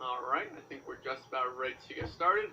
Alright, I think we're just about ready to get started.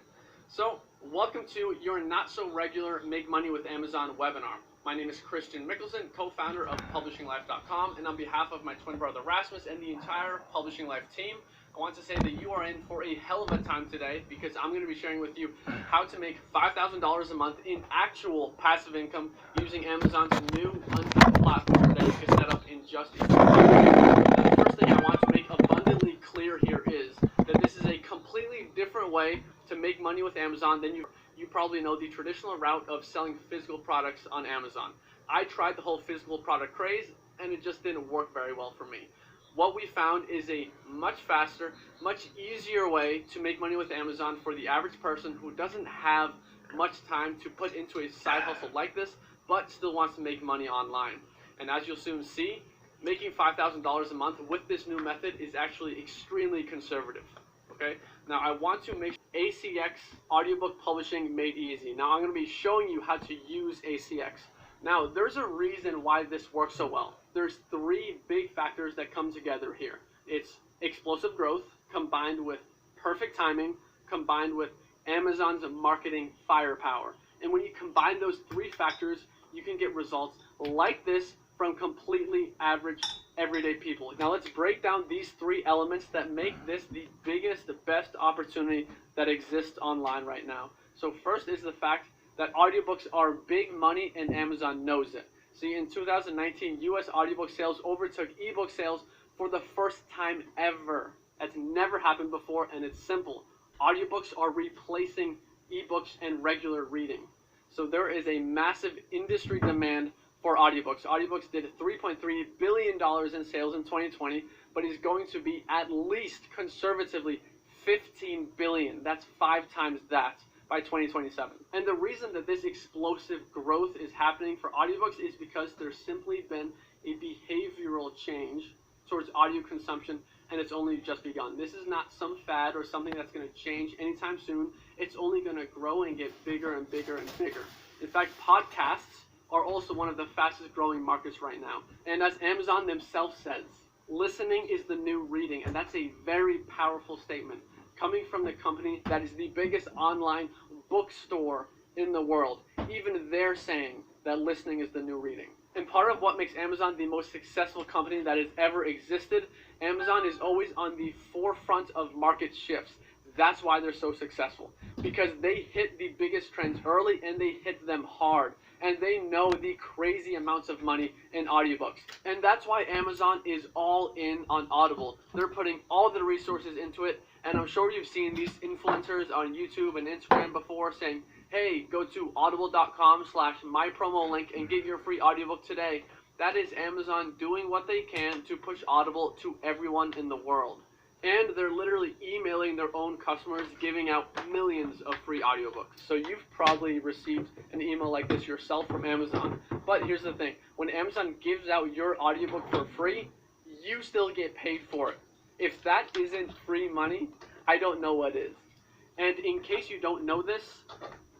So, welcome to your not so regular Make Money with Amazon webinar. My name is Christian Mickelson, co-founder of PublishingLife.com, and on behalf of my twin brother Rasmus and the entire Publishing Life team, I want to say that you are in for a hell of a time today because I'm going to be sharing with you how to make $5,000 a month in actual passive income using Amazon's new untapped platform that you can set up in just a few minutes. The first thing I want to make abundantly clear here is that this is a completely different way to make money with Amazon than you probably know the traditional route of selling physical products on Amazon. I tried the whole physical product craze and it just didn't work very well for me. What we found is a much faster, much easier way to make money with Amazon for the average person who doesn't have much time to put into a side hustle like this, but still wants to make money online. And as you'll soon see, making $5,000 a month with this new method is actually extremely conservative. Okay? Now I want to make ACX, audiobook publishing made easy. Now I'm going to be showing you how to use ACX. Now there's a reason why this works so well. There's three big factors that come together here. It's explosive growth combined with perfect timing combined with Amazon's marketing firepower. And when you combine those three factors, you can get results like this from completely average, everyday people. Now let's break down these three elements that make this the biggest, the best opportunity that exists online right now. So first is the fact that audiobooks are big money and Amazon knows it. See, in 2019, US audiobook sales overtook ebook sales for the first time ever. That's never happened before, and it's simple. Audiobooks are replacing ebooks and regular reading. So there is a massive industry demand for audiobooks. Audiobooks did $3.3 billion in sales in 2020, but is going to be at least conservatively $15 billion. That's 5 times that by 2027. And the reason that this explosive growth is happening for audiobooks is because there's simply been a behavioral change towards audio consumption, and it's only just begun. This is not some fad or something that's going to change anytime soon. It's only going to grow and get bigger and bigger and bigger. In fact, podcasts are also one of the fastest growing markets right now. And as Amazon themselves says, listening is the new reading, and that's a very powerful statement coming from the company that is the biggest online bookstore in the world. Even they're saying that listening is the new reading. And part of what makes Amazon the most successful company that has ever existed, Amazon is always on the forefront of market shifts. That's why they're so successful, because they hit the biggest trends early and they hit them hard, and they know the crazy amounts of money in audiobooks. And that's why Amazon is all in on Audible. They're putting all the resources into it, and I'm sure you've seen these influencers on YouTube and Instagram before saying, hey, go to audible.com/mypromolink and get your free audiobook today. That is Amazon doing what they can to push Audible to everyone in the world. And they're literally emailing their own customers, giving out millions of free audiobooks. So you've probably received an email like this yourself from Amazon. But here's the thing. When Amazon gives out your audiobook for free, you still get paid for it. If that isn't free money, I don't know what is. And in case you don't know this,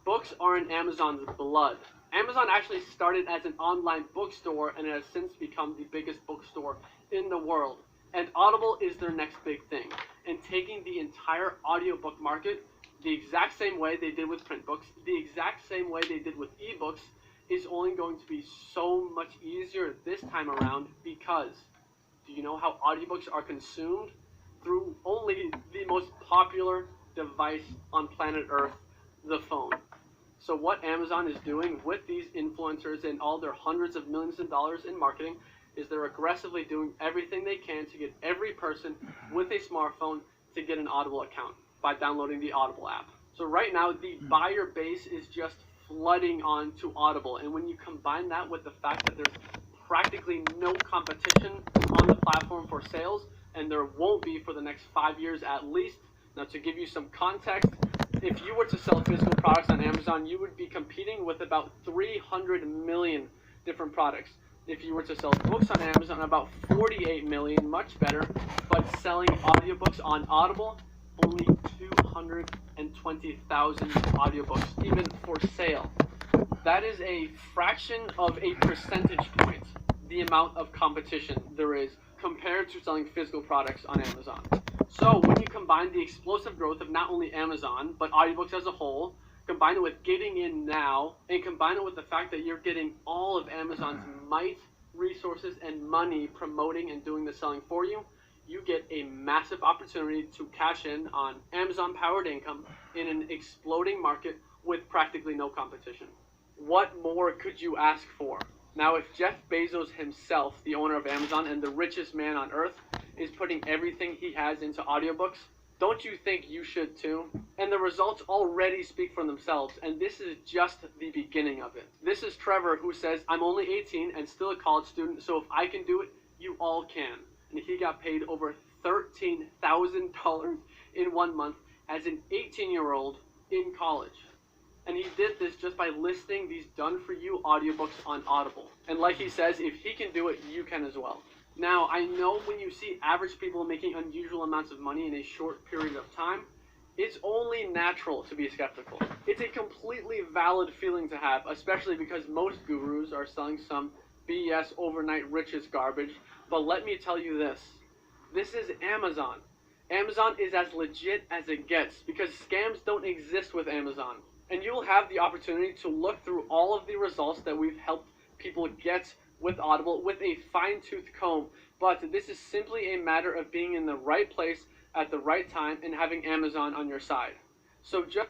books are in Amazon's blood. Amazon actually started as an online bookstore and has since become the biggest bookstore in the world. And Audible is their next big thing. And taking the entire audiobook market the exact same way they did with print books, the exact same way they did with ebooks, is only going to be so much easier this time around because do you know how audiobooks are consumed? Through only the most popular device on planet Earth, the phone. So what Amazon is doing with these influencers and all their hundreds of millions of dollars in marketing is they're aggressively doing everything they can to get every person with a smartphone to get an Audible account by downloading the Audible app. So right now, the buyer base is just flooding onto Audible. And when you combine that with the fact that there's practically no competition on the platform for sales, and there won't be for the next 5 years at least. Now, to give you some context, if you were to sell physical products on Amazon, you would be competing with about 300 million different products. If you were to sell books on Amazon, about 48 million, much better, but selling audiobooks on Audible, only 220,000 audiobooks, even for sale. That is a fraction of a percentage point, the amount of competition there is compared to selling physical products on Amazon. So when you combine the explosive growth of not only Amazon, but audiobooks as a whole, combine it with getting in now, and combine it with the fact that you're getting all of Amazon's might, resources, and money promoting and doing the selling for you, you get a massive opportunity to cash in on Amazon-powered income in an exploding market with practically no competition. What more could you ask for? Now, if Jeff Bezos himself, the owner of Amazon and the richest man on earth, is putting everything he has into audiobooks, don't you think you should too? And the results already speak for themselves, and this is just the beginning of it. This is Trevor, who says, I'm only 18 and still a college student, so if I can do it, you all can. And he got paid over $13,000 in 1 month as an 18-year-old in college. And he did this just by listing these done-for-you audiobooks on Audible. And like he says, if he can do it, you can as well. Now, I know when you see average people making unusual amounts of money in a short period of time, it's only natural to be skeptical. It's a completely valid feeling to have, especially because most gurus are selling some BS overnight riches garbage. But let me tell you this. This is Amazon. Amazon is as legit as it gets because scams don't exist with Amazon. And you'll have the opportunity to look through all of the results that we've helped people get with Audible with a fine-tooth comb. But this is simply a matter of being in the right place at the right time and having Amazon on your side. So just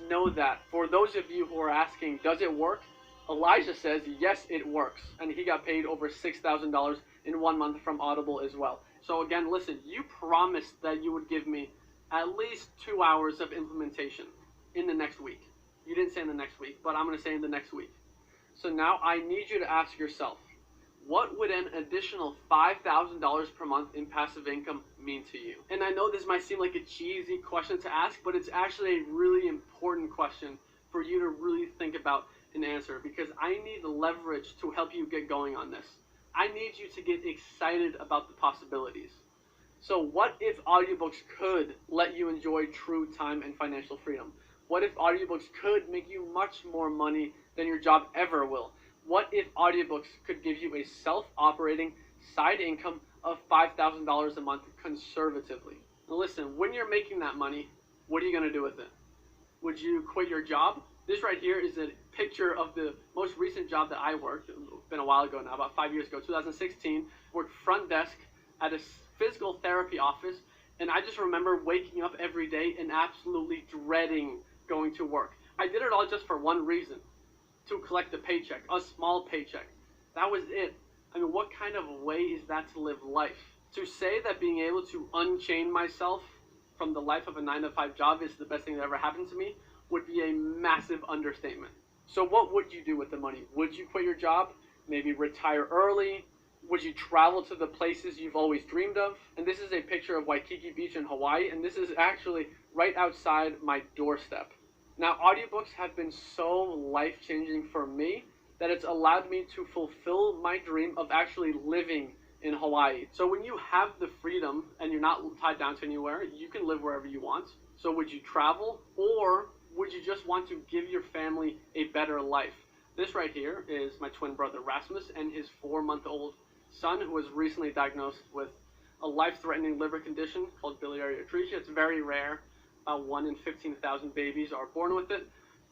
know that for those of you who are asking, does it work? Elijah says, yes, it works. And he got paid over $6,000 in 1 month from Audible as well. So again, listen, you promised that you would give me at least 2 hours of implementation in the next week. You didn't say in the next week, but I'm going to say in the next week. So now I need you to ask yourself, what would an additional $5,000 per month in passive income mean to you? And I know this might seem like a cheesy question to ask, but it's actually a really important question for you to really think about and answer, because I need leverage to help you get going on this. I need you to get excited about the possibilities. So what if audiobooks could let you enjoy true time and financial freedom? What if audiobooks could make you much more money than your job ever will? What if audiobooks could give you a self-operating side income of $5,000 a month conservatively? Now listen, when you're making that money, what are you going to do with it? Would you quit your job? This right here is a picture of the most recent job that I worked. It's been a while ago now, about 5 years ago, 2016. Worked front desk at a physical therapy office, and I just remember waking up every day and absolutely dreading going to work. I did it all just for one reason, to collect a paycheck, a small paycheck. That was it. I mean, what kind of way is that to live life? To say that being able to unchain myself from the life of a 9-to-5 job is the best thing that ever happened to me would be a massive understatement. So what would you do with the money? Would you quit your job? Maybe retire early? Would you travel to the places you've always dreamed of? And this is a picture of Waikiki Beach in Hawaii, and this is actually right outside my doorstep. Now, audiobooks have been so life-changing for me that it's allowed me to fulfill my dream of actually living in Hawaii. So when you have the freedom and you're not tied down to anywhere, you can live wherever you want. So would you travel, or would you just want to give your family a better life? This right here is my twin brother Rasmus and his 4-month-old son, who was recently diagnosed with a life-threatening liver condition called biliary atresia. It's very rare. About 1 in 15,000 babies are born with it.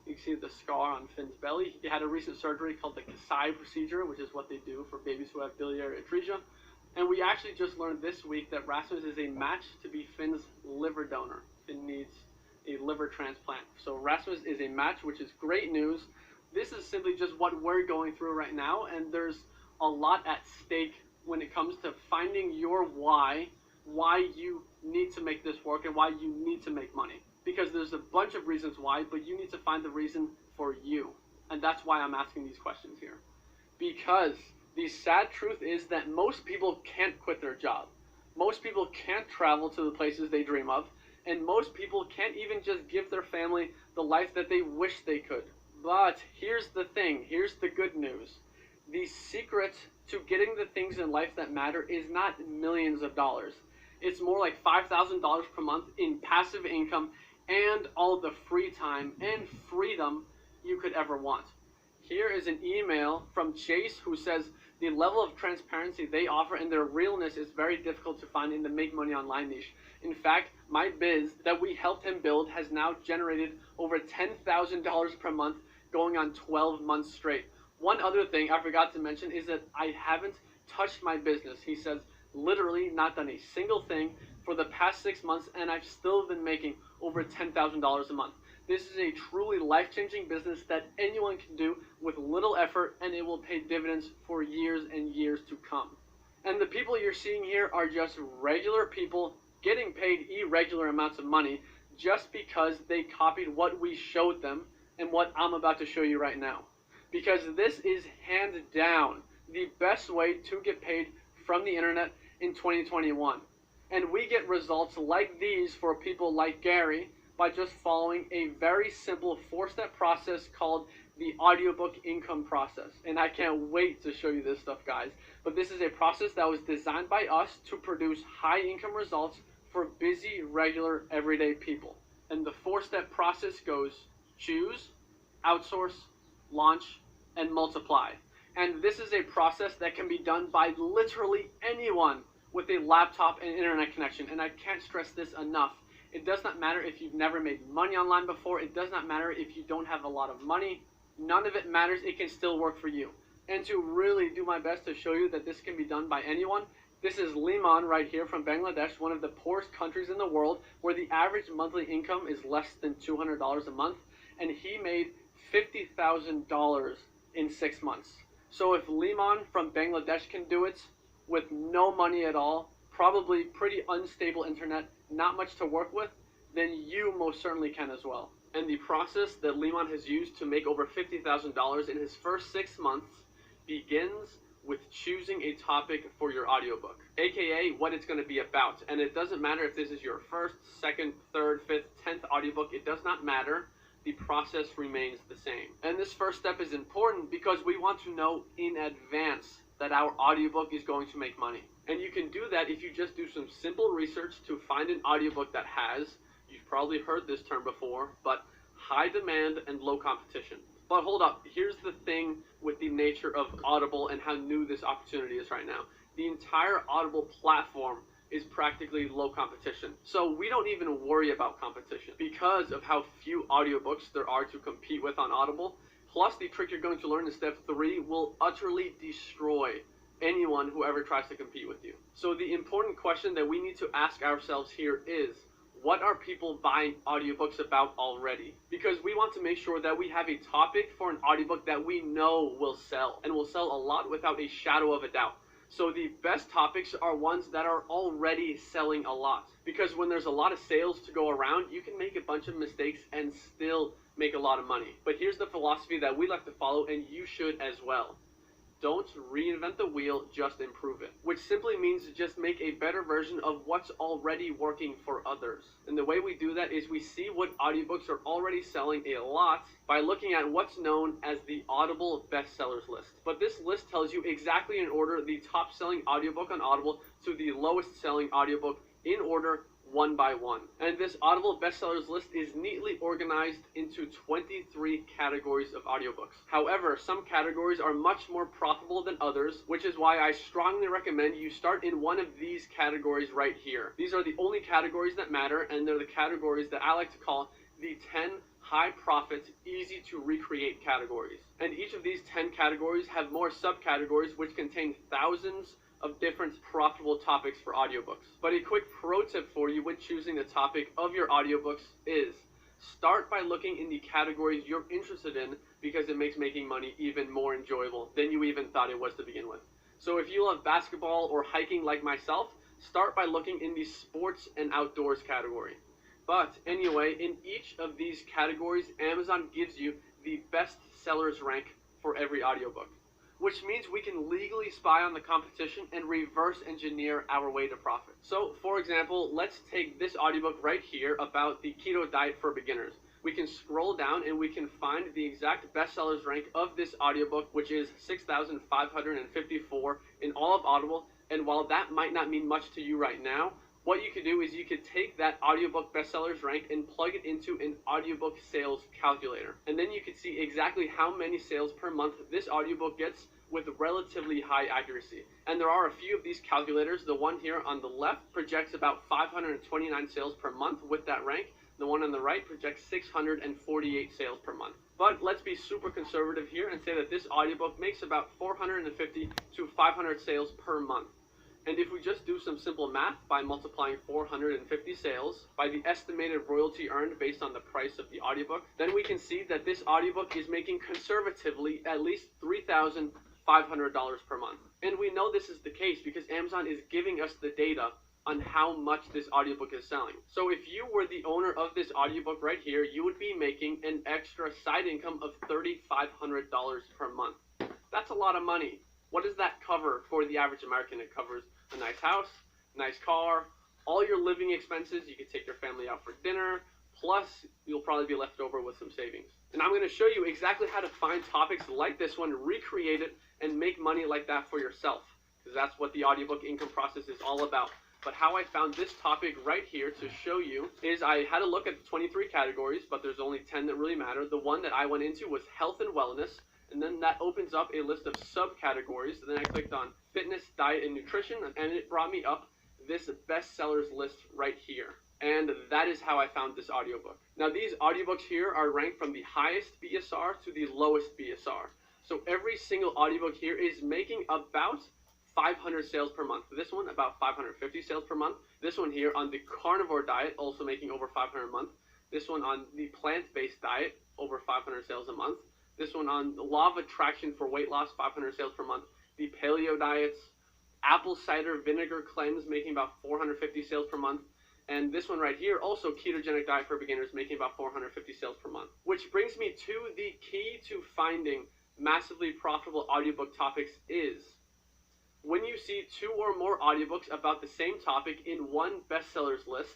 You can see the scar on Finn's belly. He had a recent surgery called the Kasai procedure, which is what they do for babies who have biliary atresia. And we actually just learned this week that Rasmus is a match to be Finn's liver donor. Finn needs a liver transplant. So Rasmus is a match, which is great news. This is simply just what we're going through right now, and there's a lot at stake when it comes to finding your why you need to make this work and why you need to make money. Because there's a bunch of reasons why, but you need to find the reason for you. And that's why I'm asking these questions here. Because the sad truth is that most people can't quit their job. Most people can't travel to the places they dream of. And most people can't even just give their family the life that they wish they could. But here's the thing, here's the good news. The secret to getting the things in life that matter is not millions of dollars. It's more like $5,000 per month in passive income and all of the free time and freedom you could ever want. Here is an email from Chase who says the level of transparency they offer and their realness is very difficult to find in the make money online niche. In fact, my biz that we helped him build has now generated over $10,000 per month going on 12 months straight. One other thing I forgot to mention is that I haven't touched my business. He says literally not done a single thing for the past 6 months, and I've still been making over $10,000 a month. This is a truly life-changing business that anyone can do with little effort, and it will pay dividends for years and years to come. And the people you're seeing here are just regular people getting paid irregular amounts of money just because they copied what we showed them and what I'm about to show you right now. Because this is hands down the best way to get paid from the internet in 2021. And we get results like these for people like Gary by just following a very simple 4-step process called the audiobook income process. And I can't wait to show you this stuff, guys. But this is a process that was designed by us to produce high income results for busy, regular, everyday people. And the 4-step process goes choose, outsource, launch, and multiply. And this is a process that can be done by literally anyone with a laptop and internet connection. And I can't stress this enough. It does not matter if you've never made money online before. It does not matter if you don't have a lot of money. None of it matters. It can still work for you. And to really do my best to show you that this can be done by anyone, this is Liman right here from Bangladesh, one of the poorest countries in the world, where the average monthly income is less than $200 a month. And he made $50,000 in 6 months. So if Liman from Bangladesh can do it with no money at all, probably pretty unstable internet, not much to work with, then you most certainly can as well. And the process that Liman has used to make over $50,000 in his first 6 months begins with choosing a topic for your audiobook, aka what it's going to be about. And it doesn't matter if this is your first, second, third, fifth, 10th audiobook, it does not matter. The process remains the same. And this first step is important because we want to know in advance that our audiobook is going to make money. And you can do that if you just do some simple research to find an audiobook that has, you've probably heard this term before, but high demand and low competition. But hold up, here's the thing with the nature of Audible and how new this opportunity is right now. The entire Audible platform is practically low competition. So we don't even worry about competition because of how few audiobooks there are to compete with on Audible. Plus, the trick you're going to learn in step 3 will utterly destroy anyone who ever tries to compete with you. So the important question that we need to ask ourselves here is, what are people buying audiobooks about already? Because we want to make sure that we have a topic for an audiobook that we know will sell, and will sell a lot without a shadow of a doubt. So the best topics are ones that are already selling a lot. Because when there's a lot of sales to go around, you can make a bunch of mistakes and still make a lot of money. But here's the philosophy that we like to follow, and you should as well. Don't reinvent the wheel, just improve it. Which simply means just make a better version of what's already working for others. And the way we do that is we see what audiobooks are already selling a lot by looking at what's known as the Audible bestsellers list. But this list tells you exactly in order the top selling audiobook on Audible to the lowest selling audiobook in order, one by one. And this Audible bestsellers list is neatly organized into 23 categories of audiobooks. However, some categories are much more profitable than others, which is why I strongly recommend you start in one of these categories right here. These are the only categories that matter, and they're the categories that I like to call the 10 high profit, easy to recreate categories. And each of these 10 categories have more subcategories which contain thousands of different profitable topics for audiobooks. But a quick pro tip for you when choosing the topic of your audiobooks is start by looking in the categories you're interested in, because it makes making money even more enjoyable than you even thought it was to begin with. So if you love basketball or hiking like myself, start by looking in the sports and outdoors category. But anyway, in each of these categories, Amazon gives you the best sellers rank for every audiobook, which means we can legally spy on the competition and reverse engineer our way to profit. So, for example, let's take this audiobook right here about the keto diet for beginners. we can scroll down and we can find the exact bestsellers rank of this audiobook, which is 6,554 in all of Audible. And while that might not mean much to you right now, what you could do is you could take that audiobook bestsellers rank and plug it into an audiobook sales calculator. And then you could see exactly how many sales per month this audiobook gets with relatively high accuracy. And there are a few of these calculators. The one here on the left projects about 529 sales per month with that rank. The one on the right projects 648 sales per month. But let's be super conservative here and say that this audiobook makes about 450 to 500 sales per month. And if we just do some simple math by multiplying 450 sales by the estimated royalty earned based on the price of the audiobook, then we can see that this audiobook is making conservatively at least $3,500 per month. And we know this is the case because Amazon is giving us the data on how much this audiobook is selling. So if you were the owner of this audiobook right here, you would be making an extra side income of $3,500 per month. That's a lot of money. What does that cover for the average American? It covers a nice house, nice car, all your living expenses. You could take your family out for dinner, plus you'll probably be left over with some savings. And I'm going to show you exactly how to find topics like this one, recreate it, and make money like that for yourself, because that's what the audiobook income process is all about. But how I found this topic right here to show you is I had a look at 23 categories, but there's only 10 that really matter. The one that I went into was health and wellness, and then that opens up a list of subcategories. And then I clicked on fitness, diet, and nutrition, and it brought me up this bestsellers list right here. And that is how I found this audiobook. Now these audiobooks here are ranked from the highest BSR to the lowest BSR. So every single audiobook here is making about 500 sales per month. This one, about 550 sales per month. This one here on the carnivore diet, also making over 500 a month. This one on the plant-based diet, over 500 sales a month. This one on the law of attraction for weight loss, 500 sales per month. The paleo diets, apple cider vinegar cleanse, making about 450 sales per month. And this one right here, also ketogenic diet for beginners, making about 450 sales per month. Which brings me to the key to finding massively profitable audiobook topics is when you see 2 or more audiobooks about the same topic in one bestsellers list,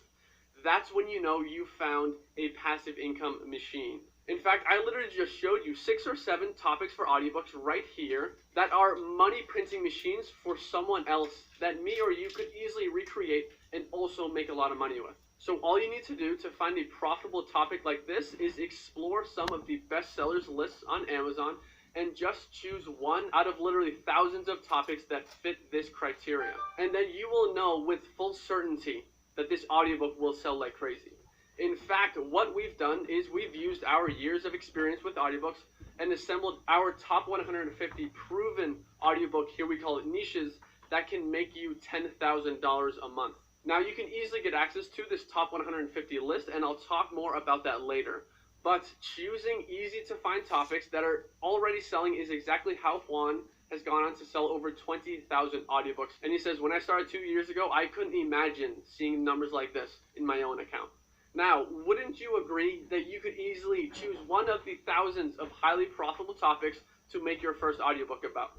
that's when you know you found a passive income machine. In fact, I literally just showed you 6 or 7 topics for audiobooks right here that are money printing machines for someone else that me or you could easily recreate and also make a lot of money with. So all you need to do to find a profitable topic like this is explore some of the bestsellers lists on Amazon and just choose one out of literally thousands of topics that fit this criteria. And then you will know with full certainty that this audiobook will sell like crazy. In fact, what we've done is we've used our years of experience with audiobooks and assembled our top 150 proven audiobook, here we call it niches, that can make you $10,000 a month. Now you can easily get access to this top 150 list, and I'll talk more about that later. But choosing easy to find topics that are already selling is exactly how Juan has gone on to sell over 20,000 audiobooks. And he says, when I started 2 years ago, I couldn't imagine seeing numbers like this in my own account. Now, wouldn't you agree that you could easily choose one of the thousands of highly profitable topics to make your first audiobook about?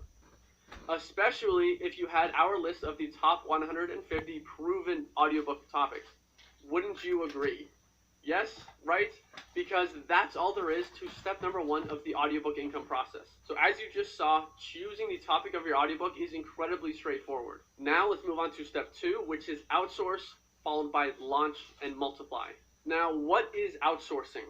Especially if you had our list of the top 150 proven audiobook topics. Wouldn't you agree? Yes, right? Because that's all there is to step number 1 of the audiobook income process. So as you just saw, choosing the topic of your audiobook is incredibly straightforward. Now let's move on to step 2, which is outsource, followed by launch and multiply. Now, what is outsourcing?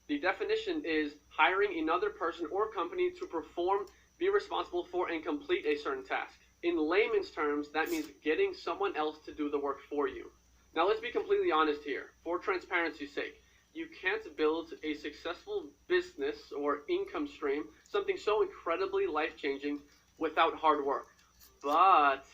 The definition is hiring another person or company to perform, be responsible for, and complete a certain task. In layman's terms, that means getting someone else to do the work for you. Now, let's be completely honest here. For transparency's sake, you can't build a successful business or income stream, something so incredibly life-changing, without hard work. But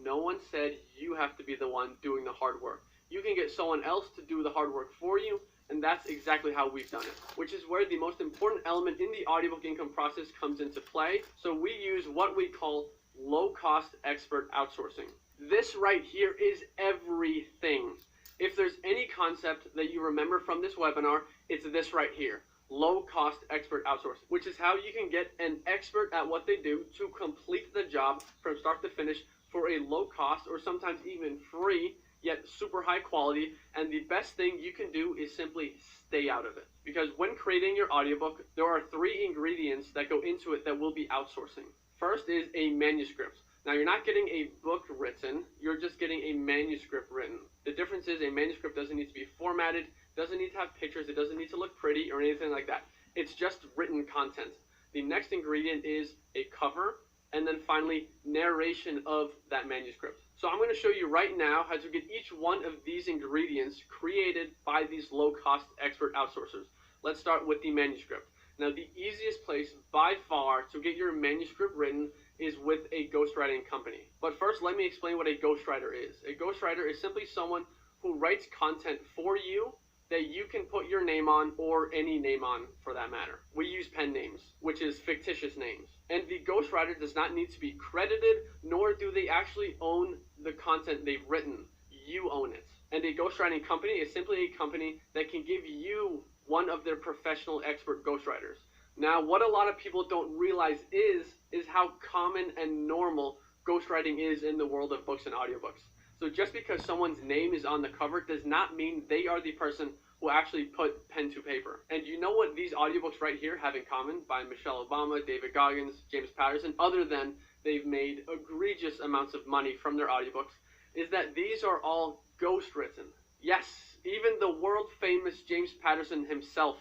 no one said you have to be the one doing the hard work. You can get someone else to do the hard work for you, and that's exactly how we've done it, which is where the most important element in the audiobook income process comes into play. So we use what we call low-cost expert outsourcing. This right here is everything. If there's any concept that you remember from this webinar, it's this right here, low-cost expert outsourcing, which is how you can get an expert at what they do to complete the job from start to finish for a low cost or sometimes even free yet super high quality, and the best thing you can do is simply stay out of it. Because when creating your audiobook, there are 3 ingredients that go into it that we'll be outsourcing. First is a manuscript. Now, you're not getting a book written, you're just getting a manuscript written. The difference is a manuscript doesn't need to be formatted, doesn't need to have pictures, it doesn't need to look pretty or anything like that. It's just written content. The next ingredient is a cover, and then finally, narration of that manuscript. So I'm going to show you right now how to get each one of these ingredients created by these low-cost expert outsourcers. Let's start with the manuscript. Now, the easiest place by far to get your manuscript written is with a ghostwriting company. But first, let me explain what a ghostwriter is. A ghostwriter is simply someone who writes content for you that you can put your name on, or any name on for that matter. We use pen names, which is fictitious names. And the ghostwriter does not need to be credited, nor do they actually own the content they've written. You own it. And a ghostwriting company is simply a company that can give you one of their professional expert ghostwriters. Now, what a lot of people don't realize is how common and normal ghostwriting is in the world of books and audiobooks. So just because someone's name is on the cover does not mean they are the person who actually put pen to paper. And you know what these audiobooks right here have in common by Michelle Obama, David Goggins, James Patterson, other than they've made egregious amounts of money from their audiobooks, is that these are all ghostwritten. Yes, even the world famous James Patterson himself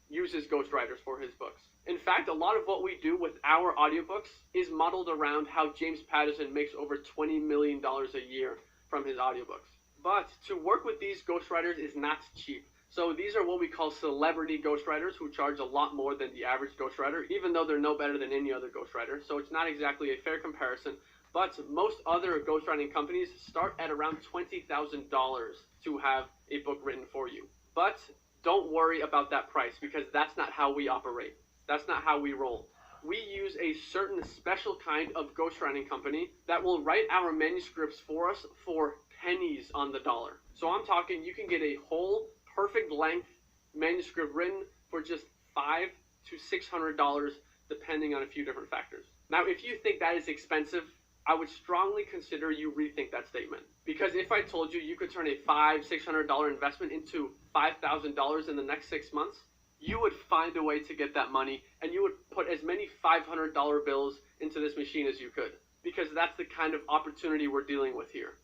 uses ghostwriters for his books. In fact, a lot of what we do with our audiobooks is modeled around how James Patterson makes over $20 million a year from his audiobooks. But to work with these ghostwriters is not cheap. So these are what we call celebrity ghostwriters, who charge a lot more than the average ghostwriter, even though they're no better than any other ghostwriter. So it's not exactly a fair comparison. But most other ghostwriting companies start at around $20,000 to have a book written for you. But don't worry about that price, because that's not how we operate. That's not how we roll. We use a certain special kind of ghostwriting company that will write our manuscripts for us for pennies on the dollar. So I'm talking, you can get a whole perfect length manuscript written for just $500 to $600, depending on a few different factors. Now, if you think that is expensive, I would strongly consider you rethink that statement. Because if I told you you could turn a $500, $600 investment into $5,000 in the next 6 months, you would find a way to get that money, and you would put as many $500 bills into this machine as you could, because that's the kind of opportunity we're dealing with here.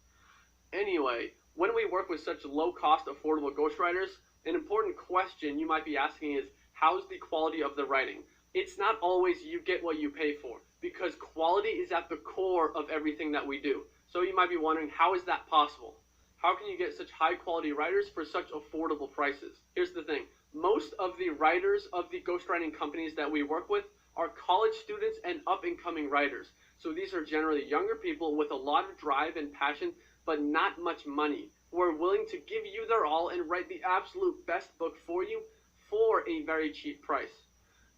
Anyway, when we work with such low-cost, affordable ghostwriters, an important question you might be asking is, how's the quality of the writing? It's not always you get what you pay for, because quality is at the core of everything that we do. So you might be wondering, how is that possible? How can you get such high-quality writers for such affordable prices? Here's the thing. Most of the writers of the ghostwriting companies that we work with are college students and up-and-coming writers. So these are generally younger people with a lot of drive and passion, but not much money, who are willing to give you their all and write the absolute best book for you for a very cheap price.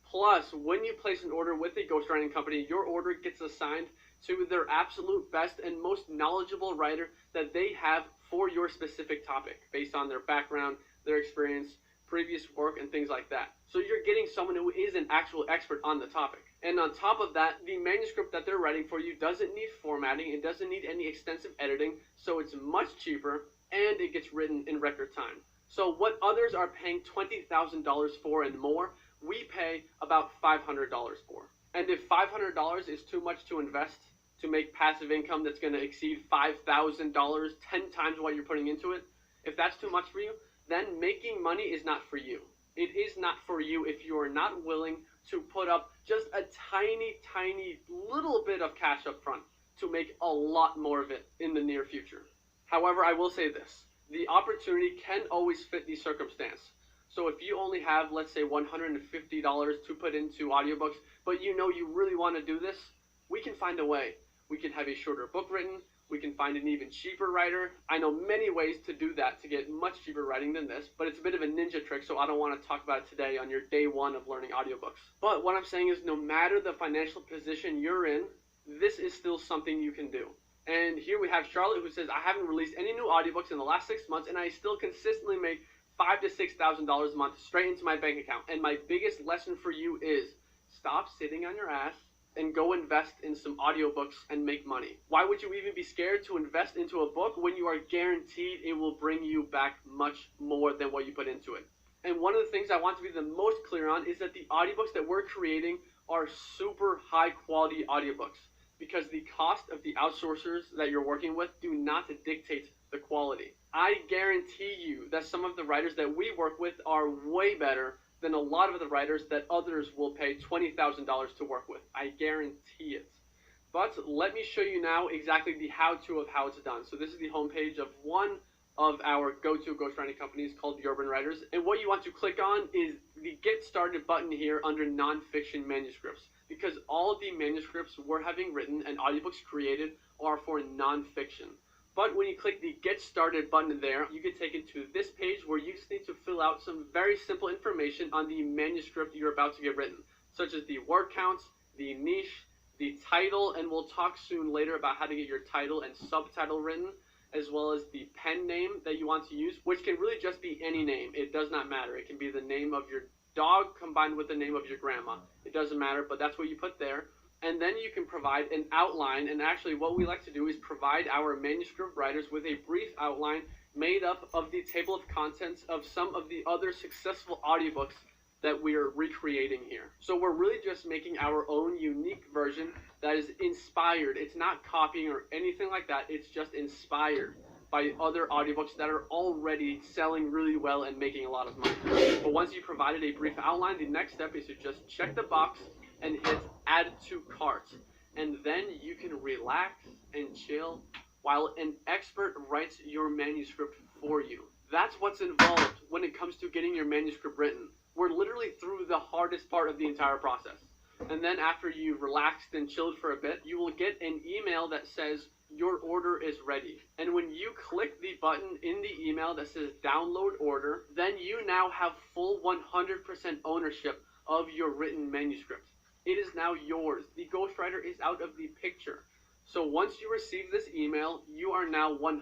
Plus, when you place an order with a ghostwriting company, your order gets assigned to their absolute best and most knowledgeable writer that they have for your specific topic, based on their background, their experience, previous work, and things like that. So you're getting someone who is an actual expert on the topic. And on top of that, the manuscript that they're writing for you doesn't need formatting, it doesn't need any extensive editing, so it's much cheaper, and it gets written in record time. So what others are paying $20,000 for and more, we pay about $500 for. And if $500 is too much to invest to make passive income that's going to exceed $5,000, 10 times what you're putting into it, if that's too much for you, then making money is not for you. It is not for you if you are not willing to put up just a tiny, tiny little bit of cash up front to make a lot more of it in the near future. However, I will say this. The opportunity can always fit the circumstance. So if you only have, let's say, $150 to put into audiobooks, but you know you really want to do this, we can find a way. We can have a shorter book written. We can find an even cheaper writer. I know many ways to do that to get much cheaper writing than this, but it's a bit of a ninja trick, so I don't want to talk about it today on your day one of learning audiobooks. But what I'm saying is, no matter the financial position you're in, this is still something you can do. And here we have Charlotte, who says, I haven't released any new audiobooks in the last 6 months, and I still consistently make $5,000 to $6,000 a month straight into my bank account. And my biggest lesson for you is, stop sitting on your ass and go invest in some audiobooks and make money. Why would you even be scared to invest into a book when you are guaranteed it will bring you back much more than what you put into it? And one of the things I want to be the most clear on is that the audiobooks that we're creating are super high quality audiobooks, because the cost of the outsourcers that you're working with do not dictate the quality. I guarantee you that some of the writers that we work with are way better than a lot of the writers that others will pay $20,000 to work with. I guarantee it. But let me show you now exactly the how-to of how it's done. So this is the homepage of one of our go-to ghostwriting companies called The Urban Writers. And what you want to click on is the Get Started button here under nonfiction manuscripts, because all of the manuscripts we're having written and audiobooks created are for nonfiction. But when you click the Get Started button there, you get taken to this page where you just need to fill out some very simple information on the manuscript you're about to get written, such as the word counts, the niche, the title, and we'll talk soon later about how to get your title and subtitle written, as well as the pen name that you want to use, which can really just be any name. It does not matter. It can be the name of your dog combined with the name of your grandma. It doesn't matter, but that's what you put there. And then you can provide an outline, and actually what we like to do is provide our manuscript writers with a brief outline made up of the table of contents of some of the other successful audiobooks that we are recreating here. So we're really just making our own unique version that is inspired. It's not copying or anything like that. It's just inspired by other audiobooks that are already selling really well and making a lot of money. But once you provided a brief outline, the next step is to just check the box and hit Add to Cart. And then you can relax and chill while an expert writes your manuscript for you. That's what's involved when it comes to getting your manuscript written. We're literally through the hardest part of the entire process. And then after you've relaxed and chilled for a bit, you will get an email that says your order is ready. And when you click the button in the email that says download order, then you now have full 100% ownership of your written manuscript. It is now yours. The ghostwriter is out of the picture. So once you receive this email, you are now 100%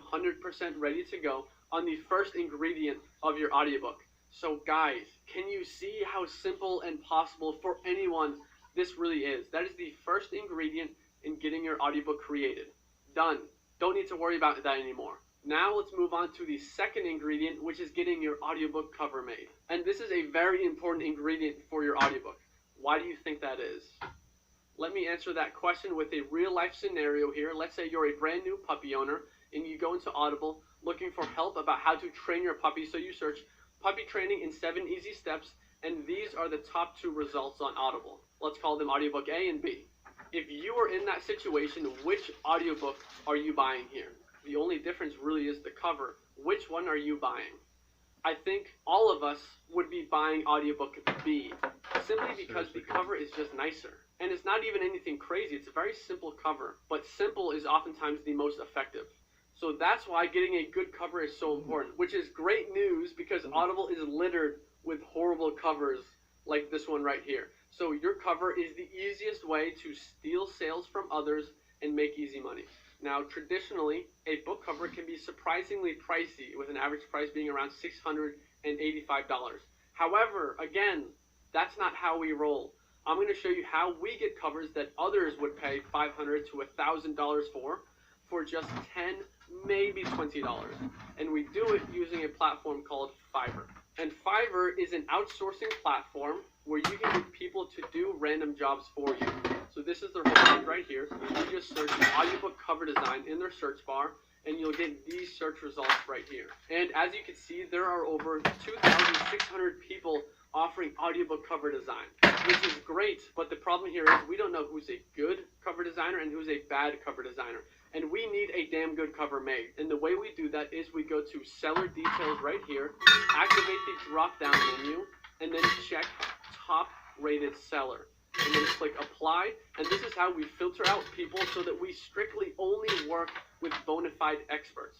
ready to go on the first ingredient of your audiobook. So guys, can you see how simple and possible for anyone this really is? That is the first ingredient in getting your audiobook created. Done. Don't need to worry about that anymore. Now let's move on to the second ingredient, which is getting your audiobook cover made. And this is a very important ingredient for your audiobook. Why do you think that is? Let me answer that question with a real life scenario here. Let's say you're a brand new puppy owner and you go into Audible looking for help about how to train your puppy. So you search puppy training in 7 easy steps, and these are the top 2 results on Audible. Let's call them audiobook A and B. If you are in that situation, which audiobook are you buying here? The only difference really is the cover. Which one are you buying? I think all of us would be buying audiobook B, simply because the cover is just nicer. And it's not even anything crazy. It's a very simple cover, but simple is oftentimes the most effective. So that's why getting a good cover is so important, which is great news because Audible is littered with horrible covers like this one right here. So your cover is the easiest way to steal sales from others and make easy money. Now, traditionally, a book cover can be surprisingly pricey, with an average price being around $685. However, again, that's not how we roll. I'm going to show you how we get covers that others would pay $500 to $1,000 for just $10, maybe $20. And we do it using a platform called Fiverr. And Fiverr is an outsourcing platform where you can get people to do random jobs for you. So this is their homepage right here. You just search audiobook cover design in their search bar, and you'll get these search results right here. And as you can see, there are over 2,600 people offering audiobook cover design, which is great, but the problem here is we don't know who's a good cover designer and who's a bad cover designer. And we need a damn good cover made. And the way we do that is we go to seller details right here, activate the drop down menu, and then check top rated seller. And then click apply, and this is how we filter out people so that we strictly only work with bona fide experts.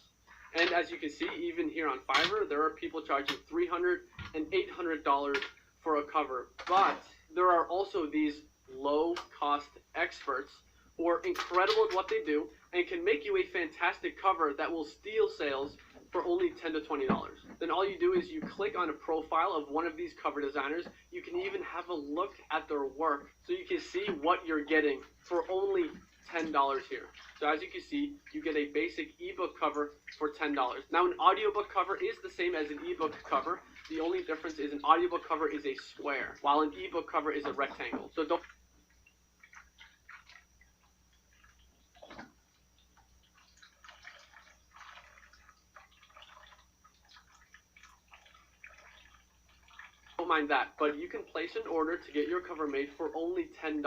And as you can see, even here on Fiverr, there are people charging $300 and $800 for a cover. But there are also these low-cost experts who are incredible at what they do and can make you a fantastic cover that will steal sales for only $10 to $20. Then all you do is you click on a profile of one of these cover designers. You can even have a look at their work so you can see what you're getting for only $10 here. So as you can see, you get a basic ebook cover for $10. Now an audiobook cover is the same as an ebook cover. The only difference is an audiobook cover is a square, while an ebook cover is a rectangle. So don't mind that, but you can place an order to get your cover made for only $10.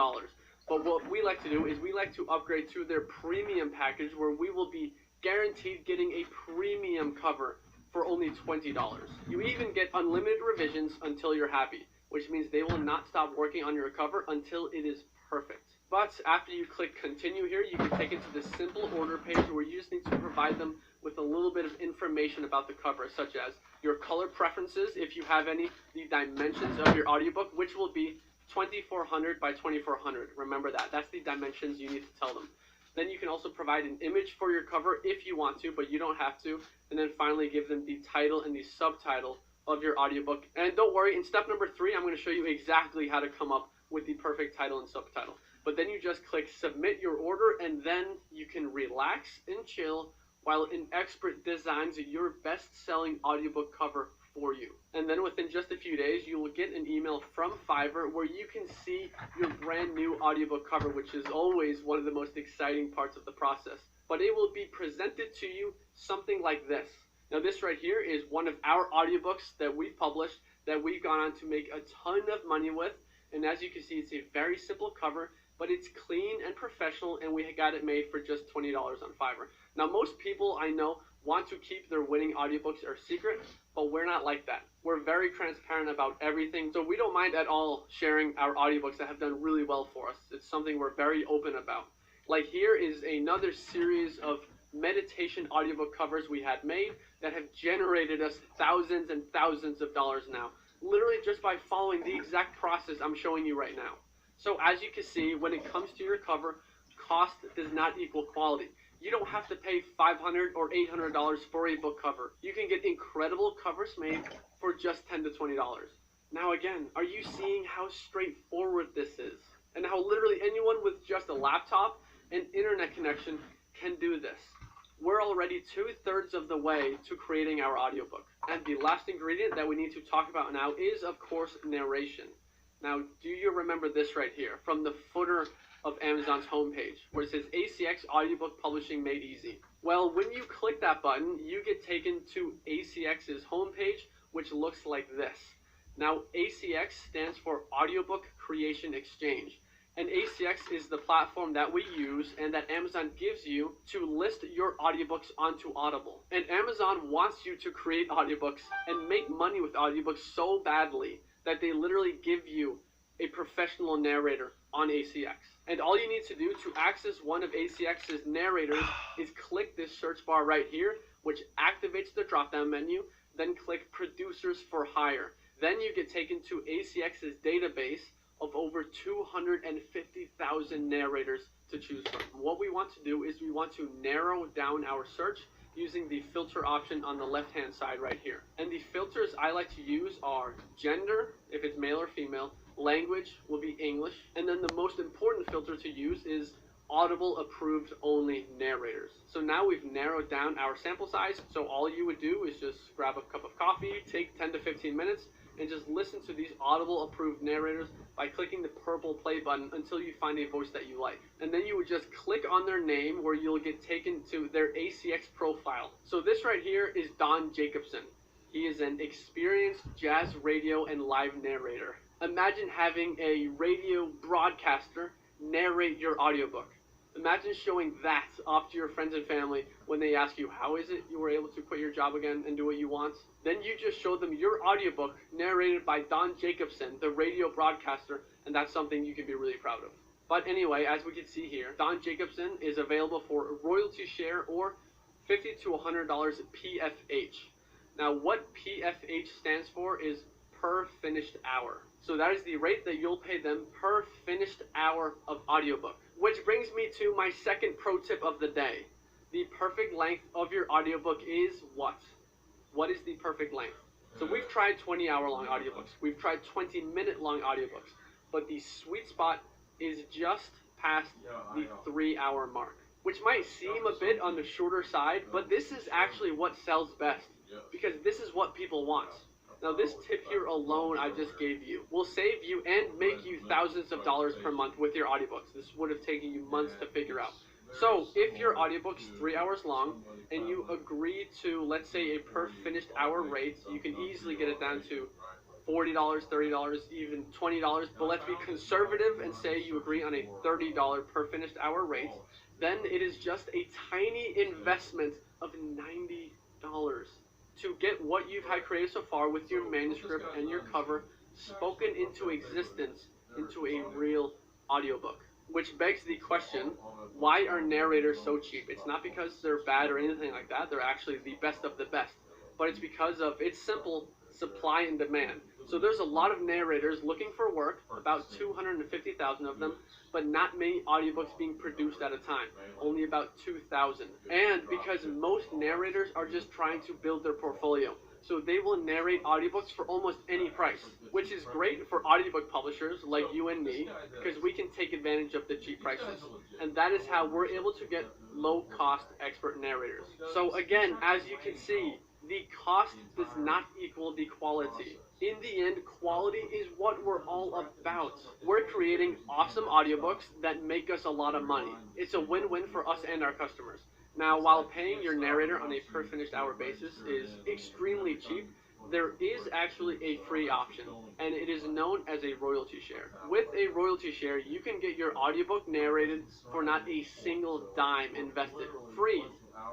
But what we like to do is we like to upgrade to their premium package, where we will be guaranteed getting a premium cover for only $20. You even get unlimited revisions until you're happy, which means they will not stop working on your cover until it is perfect. But after you click continue here, you can take it to this simple order page where you just need to provide them with a little bit of information about the cover, such as your color preferences, if you have any, the dimensions of your audiobook, which will be 2400 by 2400. Remember that. That's the dimensions you need to tell them. Then you can also provide an image for your cover if you want to, but you don't have to. And then finally give them the title and the subtitle of your audiobook. And don't worry, in step number 3, I'm going to show you exactly how to come up with the perfect title and subtitle. But then you just click submit your order, and then you can relax and chill while an expert designs your best-selling audiobook cover for you. And then within just a few days, you will get an email from Fiverr where you can see your brand new audiobook cover, which is always one of the most exciting parts of the process. But it will be presented to you something like this. Now this right here is one of our audiobooks that we've published that we've gone on to make a ton of money with. And as you can see, it's a very simple cover, but it's clean and professional, and we got it made for just $20 on Fiverr. Now most people I know want to keep their winning audiobooks a secret, but we're not like that. We're very transparent about everything, so we don't mind at all sharing our audiobooks that have done really well for us. It's something we're very open about. Like here is another series of meditation audiobook covers we had made that have generated us thousands and thousands of dollars now, literally just by following the exact process I'm showing you right now. So as you can see, when it comes to your cover, cost does not equal quality. You don't have to pay $500 or $800 for a book cover. You can get incredible covers made for just $10 to $20. Now again, are you seeing how straightforward this is? And how literally anyone with just a laptop and internet connection can do this? We're already 2/3 of the way to creating our audiobook. And the last ingredient that we need to talk about now is, of course, narration. Now, do you remember this right here from the footer of Amazon's homepage where it says ACX Audiobook Publishing Made Easy? Well, when you click that button, you get taken to ACX's homepage, which looks like this. Now, ACX stands for Audiobook Creation Exchange. And ACX is the platform that we use and that Amazon gives you to list your audiobooks onto Audible. And Amazon wants you to create audiobooks and make money with audiobooks so badly that they literally give you a professional narrator on ACX. And all you need to do to access one of ACX's narrators is click this search bar right here, which activates the drop-down menu, then click Producers for Hire. Then you get taken to ACX's database of over 250,000 narrators to choose from. What we want to do is we want to narrow down our search using the filter option on the left-hand side right here. And the filters I like to use are gender, if it's male or female, language will be English, and then the most important filter to use is Audible approved only narrators. So now we've narrowed down our sample size, so all you would do is just grab a cup of coffee, take 10 to 15 minutes, and just listen to these Audible approved narrators by clicking the purple play button until you find a voice that you like. And then you would just click on their name where you'll get taken to their ACX profile. So this right here is Don Jacobson. He is an experienced jazz radio and live narrator. Imagine having a radio broadcaster narrate your audiobook. Imagine showing that off to your friends and family when they ask you, how is it you were able to quit your job again and do what you want? Then you just show them your audiobook narrated by Don Jacobson, the radio broadcaster, and that's something you can be really proud of. But anyway, as we can see here, Don Jacobson is available for royalty share or $50 to $100 PFH. Now what PFH stands for is per finished hour. So that is the rate that you'll pay them per finished hour of audiobook. Which brings me to my second pro tip of the day. The perfect length of your audiobook is what? what is the perfect length? So we've tried 20-hour long audiobooks. We've tried 20-minute long audiobooks. But the sweet spot is just past the 3-hour mark, which might seem a bit on the shorter side, but this is actually what sells best, because this is what people want. Now this tip here alone I just gave you will save you and make you thousands of dollars per month with your audiobooks. This would have taken you months to figure out. So if your audiobook's 3 hours long and you agree to, let's say, a per finished hour rate, you can easily get it down to $40, $30, even $20, but let's be conservative and say you agree on a $30 per finished hour rate, then it is just a tiny investment of $90 to get what you've had created so far with your manuscript and your cover spoken into existence into a real audiobook. Which begs the question, why are narrators so cheap? It's not because they're bad or anything like that. They're actually the best of the best. But it's because of, it's simple, supply and demand. So there's a lot of narrators looking for work, about 250,000 of them, but not many audiobooks being produced at a time, only about 2,000. And because most narrators are just trying to build their portfolio, so they will narrate audiobooks for almost any price, which is great for audiobook publishers like you and me, because we can take advantage of the cheap prices. And that is how we're able to get low-cost expert narrators. So again, as you can see, the cost does not equal the quality. In the end, quality is what we're all about. We're creating awesome audiobooks that make us a lot of money. It's a win-win for us and our customers. Now, while paying your narrator on a per finished hour basis is extremely cheap, there is actually a free option, and it is known as a royalty share. With a royalty share, you can get your audiobook narrated for not a single dime invested. Free.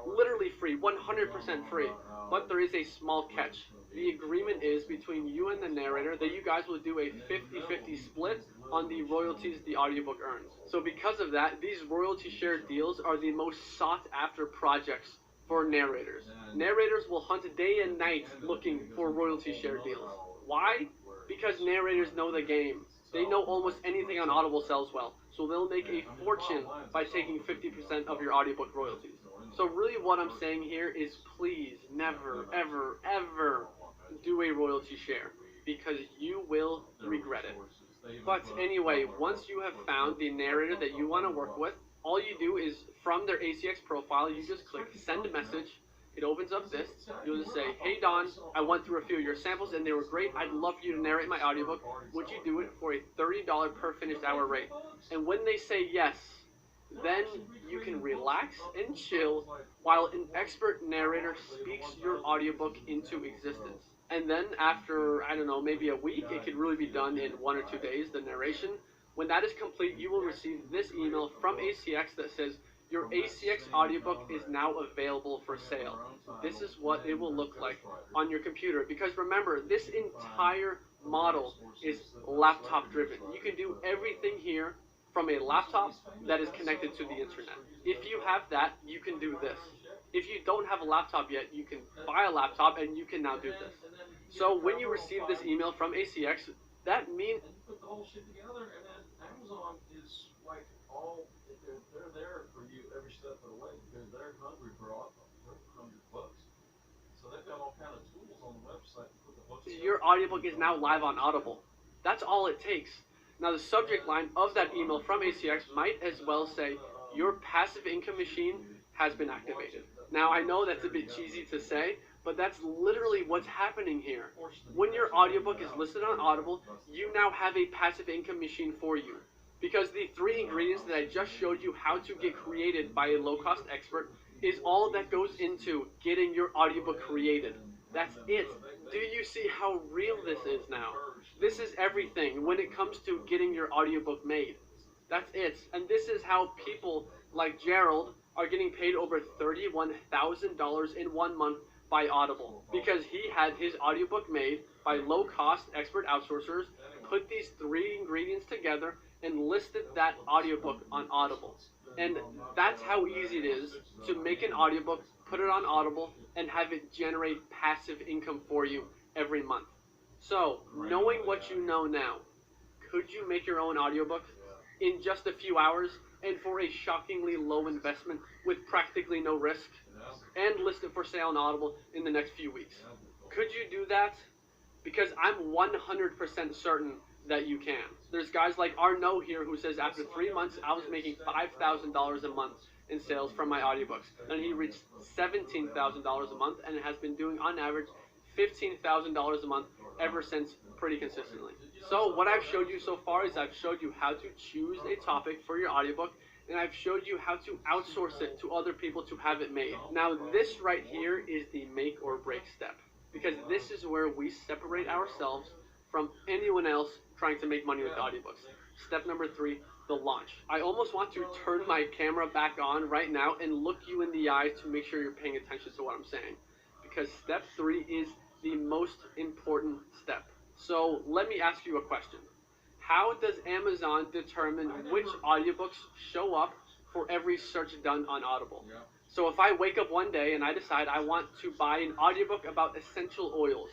Literally free. 100% free. But there is a small catch. The agreement is between you and the narrator that you guys will do a 50-50 split on the royalties the audiobook earns. So because of that, these royalty share deals are the most sought after projects for narrators. Narrators will hunt day and night looking for royalty share deals. Why? Because narrators know the game. They know almost anything on Audible sells well. So they'll make a fortune by taking 50% of your audiobook royalties. So really what I'm saying here is please never, ever, ever do a royalty share, because you will regret it. But anyway, once you have found the narrator that you want to work with, all you do is from their ACX profile, you just click send a message. It opens up this. You'll just say, hey Don, I went through a few of your samples and they were great. I'd love for you to narrate my audiobook. Would you do it for a $30 per finished hour rate? And when they say yes, then you can relax and chill while an expert narrator speaks your audiobook into existence. And then after, I don't know, maybe a week, it could really be done in 1 or 2 days, the narration. When that is complete, you will receive this email from ACX that says, your ACX audiobook is now available for sale. This is what it will look like on your computer. Because remember, this entire model is laptop driven. You can do everything here from a laptop that is connected to the internet. If you have that, you can do this. If you don't have a laptop yet, you can buy a laptop and you can now do this. So when you receive this email from ACX, that means put the whole shit together, and then Amazon is like all they're there for you every step of the way because they're hungry for $100. So they've got all kind of tools on the website to put the books. Your audiobook is now live on Audible. That's all it takes. Now the subject line of that email from ACX might as well say, your passive income machine has been activated. Now I know that's a bit cheesy to say, but that's literally what's happening here. When your audiobook is listed on Audible, you now have a passive income machine for you. Because the 3 ingredients that I just showed you how to get created by a low-cost expert is all that goes into getting your audiobook created. That's it. Do you see how real this is now? This is everything when it comes to getting your audiobook made. That's it. And this is how people like Gerald are getting paid over $31,000 in 1 month by Audible, because he had his audiobook made by low-cost expert outsourcers, put these 3 ingredients together, and listed that audiobook on Audible. And that's how easy it is to make an audiobook, put it on Audible, and have it generate passive income for you every month. So, knowing what you know now, could you make your own audiobook in just a few hours and for a shockingly low investment with practically no risk, and list it for sale on Audible in the next few weeks. Could you do that? Because I'm 100% certain that you can. There's guys like Arnaud here who says after 3 months I was making $5,000 a month in sales from my audiobooks. And he reached $17,000 a month and has been doing on average $15,000 a month ever since, pretty consistently. So what I've showed you so far is I've showed you how to choose a topic for your audiobook, and I've showed you how to outsource it to other people to have it made. Now this right here is the make or break step, because this is where we separate ourselves from anyone else trying to make money with audiobooks. Step number 3, the launch. I almost want to turn my camera back on right now and look you in the eyes to make sure you're paying attention to what I'm saying, because step 3 is the most important step. So let me ask you a question. How does Amazon determine which audiobooks show up for every search done on Audible? So if I wake up one day and I decide I want to buy an audiobook about essential oils,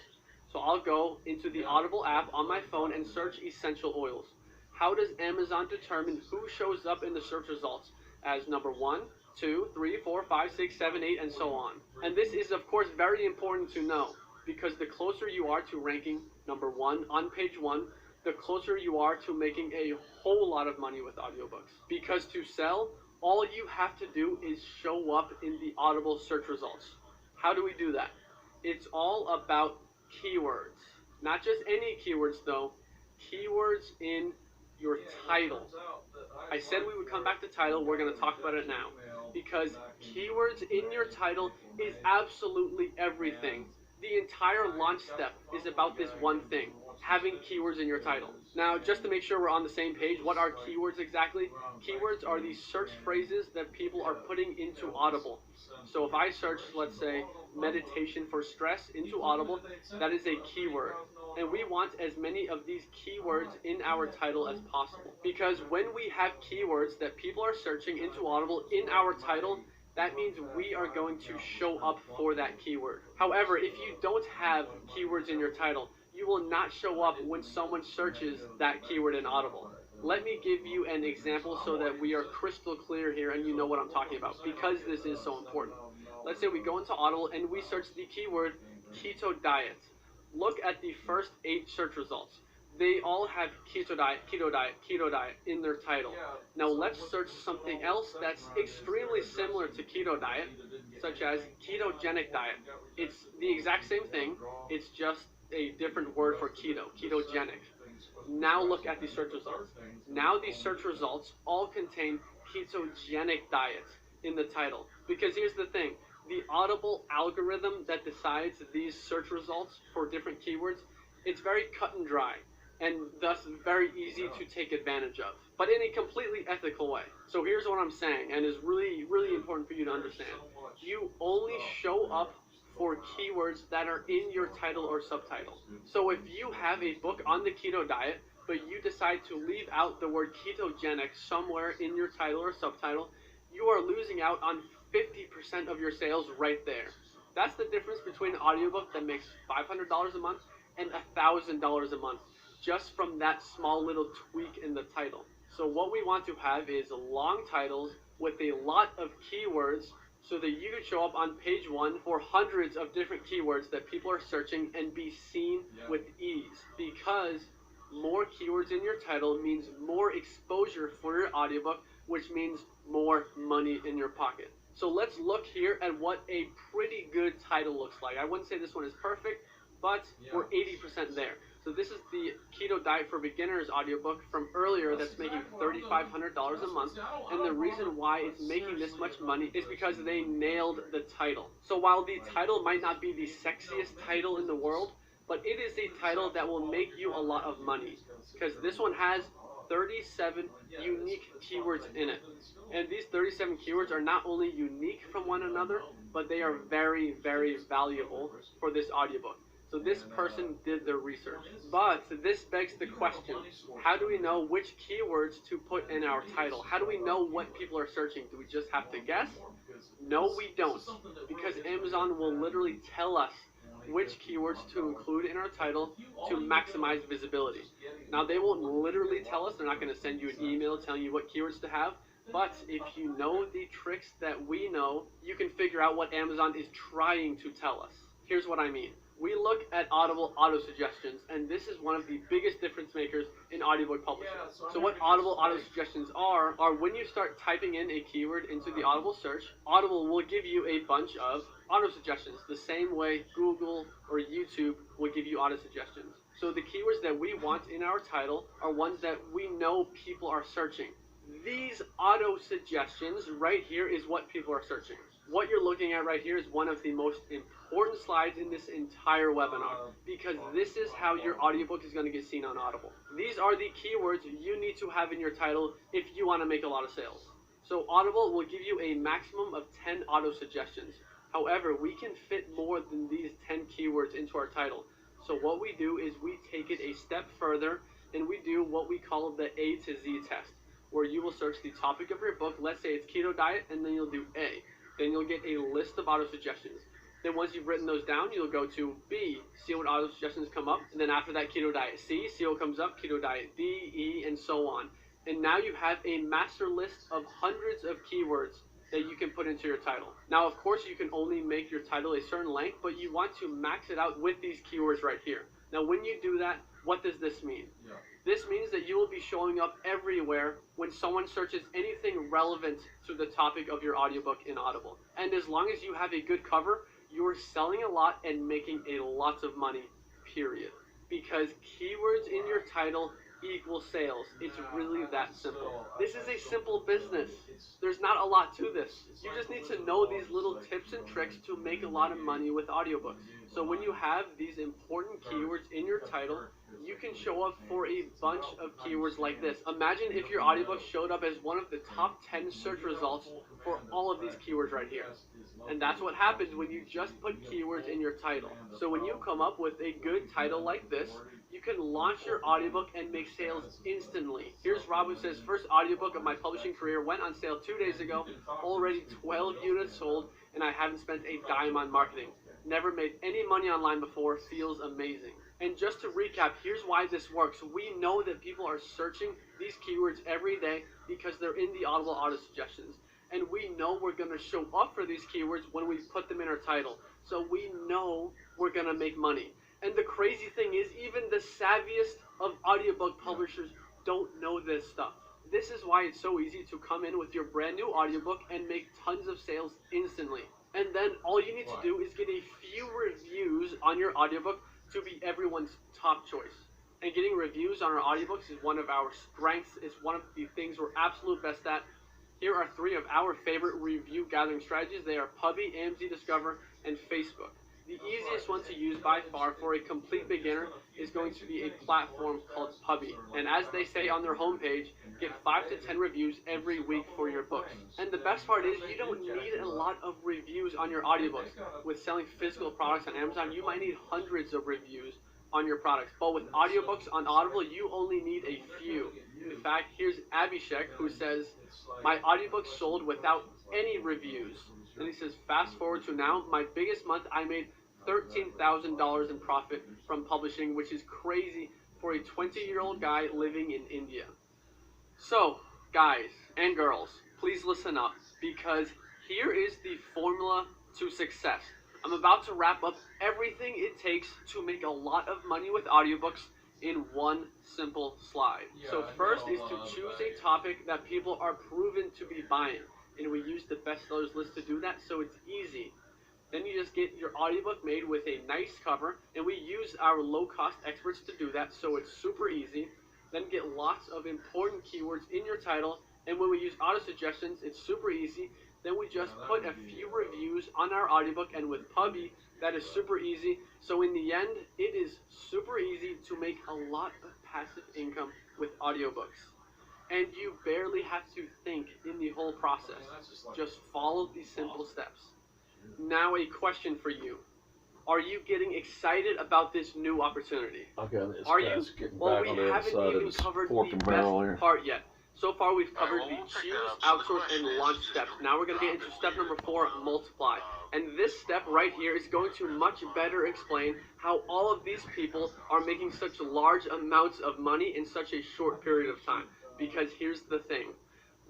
so I'll go into the Audible app on my phone and search essential oils. How does Amazon determine who shows up in the search results as number 1, 2, 3, 4, 5, 6, 7, 8, and so on? And this is of course very important to know, because the closer you are to ranking number 1 on page 1, the closer you are to making a whole lot of money with audiobooks. Because to sell, all you have to do is show up in the Audible search results. How do we do that? It's all about keywords. Not just any keywords though, keywords in your title. I said we would come back to title, we're going to talk about it now. Because keywords in your title is absolutely everything. The entire launch step is about this one thing, having keywords in your title. Now, just to make sure we're on the same page, what are keywords exactly? Keywords are the search phrases that people are putting into Audible. So if I search, let's say, meditation for stress into Audible, that is a keyword. And we want as many of these keywords in our title as possible. Because when we have keywords that people are searching into Audible in our title, that means we are going to show up for that keyword. However, if you don't have keywords in your title, you will not show up when someone searches that keyword in Audible. Let me give you an example so that we are crystal clear here and you know what I'm talking about, because this is so important. Let's say we go into Audible and we search the keyword keto diet. Look at the first 8 search results. They all have keto diet, keto diet, keto diet in their title. Now let's search something else that's extremely similar to keto diet, such as ketogenic diet. It's the exact same thing, it's just a different word for keto, ketogenic. Now look at the search results. Now these search results all contain ketogenic diet in the title. Because here's the thing, the Audible algorithm that decides these search results for different keywords, it's very cut and dry, and thus very easy to take advantage of, but in a completely ethical way. So here's what I'm saying, and is really, really important for you to understand. You only show up for keywords that are in your title or subtitle. So if you have a book on the keto diet, but you decide to leave out the word ketogenic somewhere in your title or subtitle, you are losing out on 50% of your sales right there. That's the difference between an audiobook that makes $500 a month and $1,000 a month, just from that small little tweak in the title. So what we want to have is long titles with a lot of keywords, so that you can show up on page 1 for hundreds of different keywords that people are searching and be seen with ease. Because more keywords in your title means more exposure for your audiobook, which means more money in your pocket. So let's look here at what a pretty good title looks like. I wouldn't say this one is perfect, but we're 80% there. So this is the Keto Diet for Beginners audiobook from earlier that's making $3,500 a month. And the reason why it's making this much money is because they nailed the title. So while the title might not be the sexiest title in the world, but it is a title that will make you a lot of money. Because this one has 37 unique keywords in it. And these 37 keywords are not only unique from one another, but they are very, very valuable for this audiobook. So this person did their research. But this begs the question, how do we know which keywords to put in our title? How do we know what people are searching? Do we just have to guess? No, we don't. Because Amazon will literally tell us which keywords to include in our title to maximize visibility. Now, they won't literally tell us. They're not going to send you an email telling you what keywords to have. But if you know the tricks that we know, you can figure out what Amazon is trying to tell us. Here's what I mean. We look at Audible auto suggestions, and this is one of the biggest difference makers in audiobook publishing. So what Audible auto suggestions are when when you start typing in a keyword into the Audible search, Audible will give you a bunch of auto suggestions, the same way Google or YouTube will give you auto suggestions. So the keywords that we want in our title are ones that we know people are searching. These auto suggestions right here is what people are searching. What you're looking at right here is one of the most important slides in this entire webinar, because this is how your audiobook is going to get seen on Audible. These are the keywords you need to have in your title if you want to make a lot of sales. So Audible will give you a maximum of 10 auto suggestions. However, we can fit more than these 10 keywords into our title. So what we do is we take it a step further, and we do what we call the A to Z test, where you will search the topic of your book. Let's say it's keto diet, and then you'll do A. Then you'll get a list of auto suggestions. Then once you've written those down, you'll go to B, see what auto suggestions come up, and then after that, keto diet C, see what comes up, keto diet D, E, and so on. And now you have a master list of hundreds of keywords that you can put into your title. Now, of course, you can only make your title a certain length, but you want to max it out with these keywords right here. Now, when you do that, what does this mean? Yeah. This means that you will be showing up everywhere when someone searches anything relevant to the topic of your audiobook in Audible. And as long as you have a good cover, you're selling a lot and making a lot of money, period. Because keywords in your title equal sales. It's really that simple. This is a simple business. There's not a lot to this. You just need to know these little tips and tricks to make a lot of money with audiobooks. So when you have these important keywords in your title, you can show up for a bunch of keywords like this. Imagine if your audiobook showed up as one of the top 10 search results for all of these keywords right here. And that's what happens when you just put keywords in your title. So when you come up with a good title like this, you can launch your audiobook and make sales instantly. Here's Rob, who says, first audiobook of my publishing career went on sale 2 days ago, already 12 units sold, and I haven't spent a dime on marketing. Never made any money online before, feels amazing. And just to recap, here's why this works. We know that people are searching these keywords every day because they're in the Audible auto suggestions. And we know we're going to show up for these keywords when we put them in our title. So we know we're going to make money. And the crazy thing is, even the savviest of audiobook publishers don't know this stuff. This is why it's so easy to come in with your brand new audiobook and make tons of sales instantly. And then all you need to do is get a few reviews on your audiobook to be everyone's top choice. And getting reviews on our audiobooks is one of our strengths. It's one of the things we're absolute best at. Here are 3 of our favorite review gathering strategies. They are Pubby, AMZ Discover, and Facebook. The easiest one to use by far for a complete beginner is going to be a platform called Pubby. And as they say on their homepage, get 5 to 10 reviews every week for your books. And the best part is you don't need a lot of reviews on your audiobooks. With selling physical products on Amazon, you might need hundreds of reviews on your products. But with audiobooks on Audible, you only need a few. In fact, here's Abhishek, who says, my audiobook sold without any reviews. And he says, fast forward to now, my biggest month, I made $13,000 in profit from publishing, which is crazy for a 20-year-old guy living in India. So, guys and girls, please listen up, because here is the formula to success. I'm about to wrap up everything it takes to make a lot of money with audiobooks in one simple slide. So first is to choose a topic that people are proven to be buying. And we use the bestsellers list to do that, so it's easy. Then you just get your audiobook made with a nice cover, and we use our low-cost experts to do that, so it's super easy. Then get lots of important keywords in your title, and when we use auto-suggestions, it's super easy. Then we just put a few reviews on our audiobook, and with Pubby, that is super easy. So in the end, it is super easy to make a lot of passive income with audiobooks. And you barely have to think in the whole process. Just follow these simple steps. Now a question for you. Are you getting excited about this new opportunity? Okay, this Are guy's you? getting Well, back we on the other haven't side of even this covered fork the and barrel here. best part yet. So far, we've covered the choose, outsource, and launch steps. Now we're going to get into step number 4, multiply. And this step right here is going to much better explain how all of these people are making such large amounts of money in such a short period of time. Because here's the thing.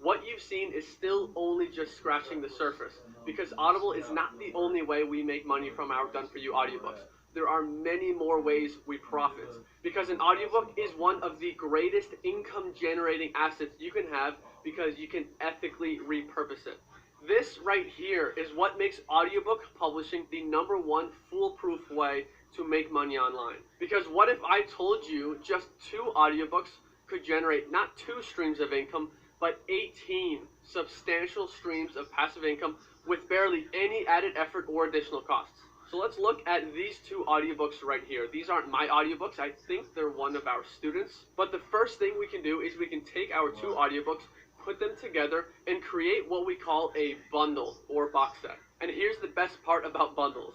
what you've seen is still only just scratching the surface, because Audible is not the only way we make money from our done-for-you audiobooks. There are many more ways we profit, because an audiobook is one of the greatest income-generating assets you can have, because you can ethically repurpose it. This right here is what makes audiobook publishing the #1 foolproof way to make money online. Because what if I told you just 2 audiobooks could generate not 2 streams of income, but 18 substantial streams of passive income with barely any added effort or additional costs? So let's look at these 2 audiobooks right here. These aren't my audiobooks. I think they're one of our students. But the first thing we can do is we can take our 2 audiobooks, put them together, and create what we call a bundle or box set. And here's the best part about bundles.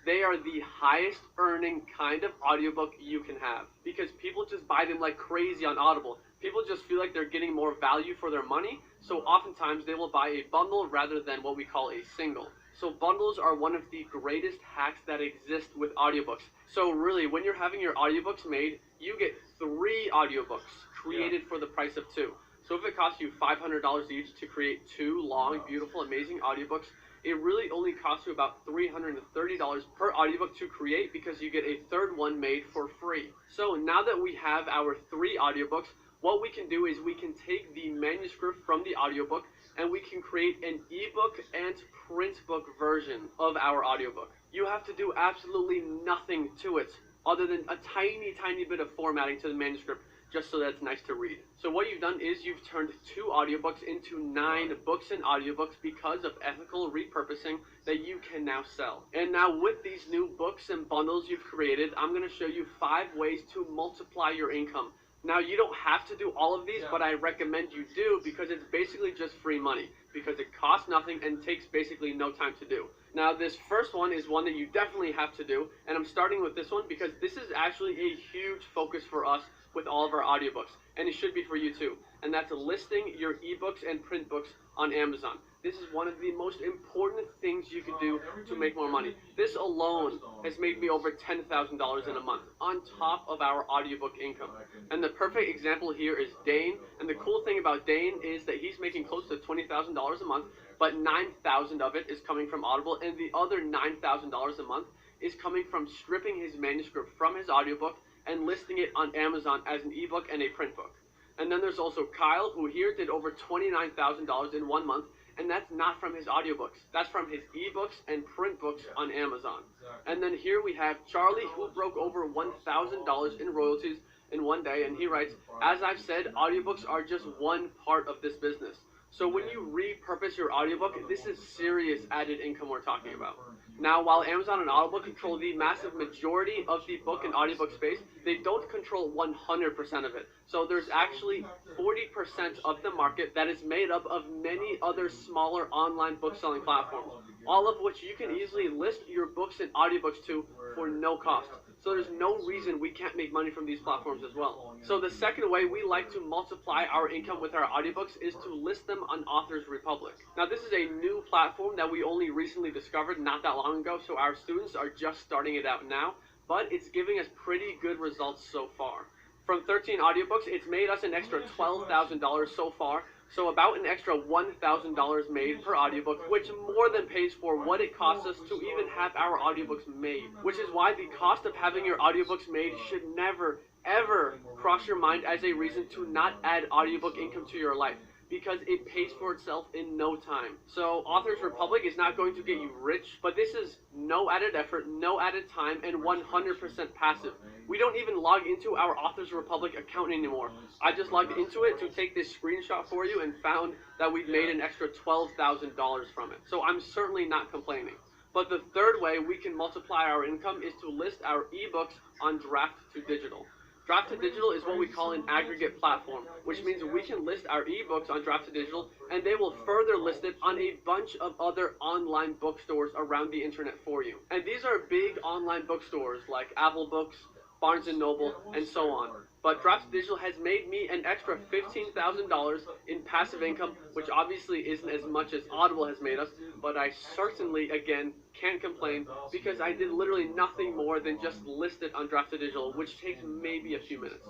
They are the highest earning kind of audiobook you can have, because people just buy them like crazy on Audible. People just feel like they're getting more value for their money, so oftentimes they will buy a bundle rather than what we call a single. So bundles are one of the greatest hacks that exist with audiobooks. So really, when you're having your audiobooks made, you get 3 audiobooks created for the price of 2. So if it costs you $500 each to create 2 long, beautiful, amazing audiobooks, it really only costs you about $330 per audiobook to create, because you get a 3rd one made for free. So now that we have our 3 audiobooks, what we can do is we can take the manuscript from the audiobook and we can create an ebook and print book version of our audiobook. You have to do absolutely nothing to it other than a tiny bit of formatting to the manuscript, just so that it's nice to read. So what you've done is you've turned 2 audiobooks into 9 books and audiobooks because of ethical repurposing that you can now sell. And now with these new books and bundles you've created, I'm going to show you 5 ways to multiply your income. Now, you don't have to do all of these, but I recommend you do, because it's basically just free money, because it costs nothing and takes basically no time to do. Now, this first one is one that you definitely have to do, and I'm starting with this one because this is actually a huge focus for us with all of our audiobooks, and it should be for you too, and that's listing your ebooks and print books on Amazon. This is one of the most important things you can do to make more money. This alone has made me over $10,000 in a month, on top of our audiobook income. And the perfect example here is Dane, and the cool thing about Dane is that he's making close to $20,000 a month, but $9,000 of it is coming from Audible, and the other $9,000 a month is coming from stripping his manuscript from his audiobook and listing it on Amazon as an ebook and a print book. And then there's also Kyle, who here did over $29,000 in 1 month, and that's not from his audiobooks. That's from his ebooks and print books on Amazon. And then here we have Charlie, who broke over $1,000 in royalties in 1 day, and he writes, "As I've said, audiobooks are just one part of this business. So when you repurpose your audiobook, this is serious added income we're talking about." Now, while Amazon and Audible control the massive majority of the book and audiobook space, they don't control 100% of it. So there's actually 40% of the market that is made up of many other smaller online book selling platforms, all of which you can easily list your books and audiobooks to for no cost. So there's no reason we can't make money from these platforms as well. So the second way we like to multiply our income with our audiobooks is to list them on Authors Republic. Now, this is a new platform that we only recently discovered not that long ago, so our students are just starting it out now, but it's giving us pretty good results so far. From 13 audiobooks, it's made us an extra $12,000 so far, so about an extra $1,000 made per audiobook, which more than pays for what it costs us to even have our audiobooks made. Which is why the cost of having your audiobooks made should never, ever cross your mind as a reason to not add audiobook income to your life, because it pays for itself in no time. So Authors Republic is not going to get you rich, but this is no added effort, no added time, and 100% passive. We don't even log into our Authors Republic account anymore. I just logged into it to take this screenshot for you and found that we've made an extra $12,000 from it. So I'm certainly not complaining. But the third way we can multiply our income is to list our ebooks on Draft to Digital. Draft to Digital is what we call an aggregate platform, which means we can list our ebooks on Draft to Digital, and they will further list it on a bunch of other online bookstores around the internet for you. And these are big online bookstores like Apple Books, Barnes & Noble, and so on. But Draft to Digital has made me an extra $15,000 in passive income, which obviously isn't as much as Audible has made us, but I certainly, again, can't complain because I did literally nothing more than just list it on Draft to Digital, which takes maybe a few minutes.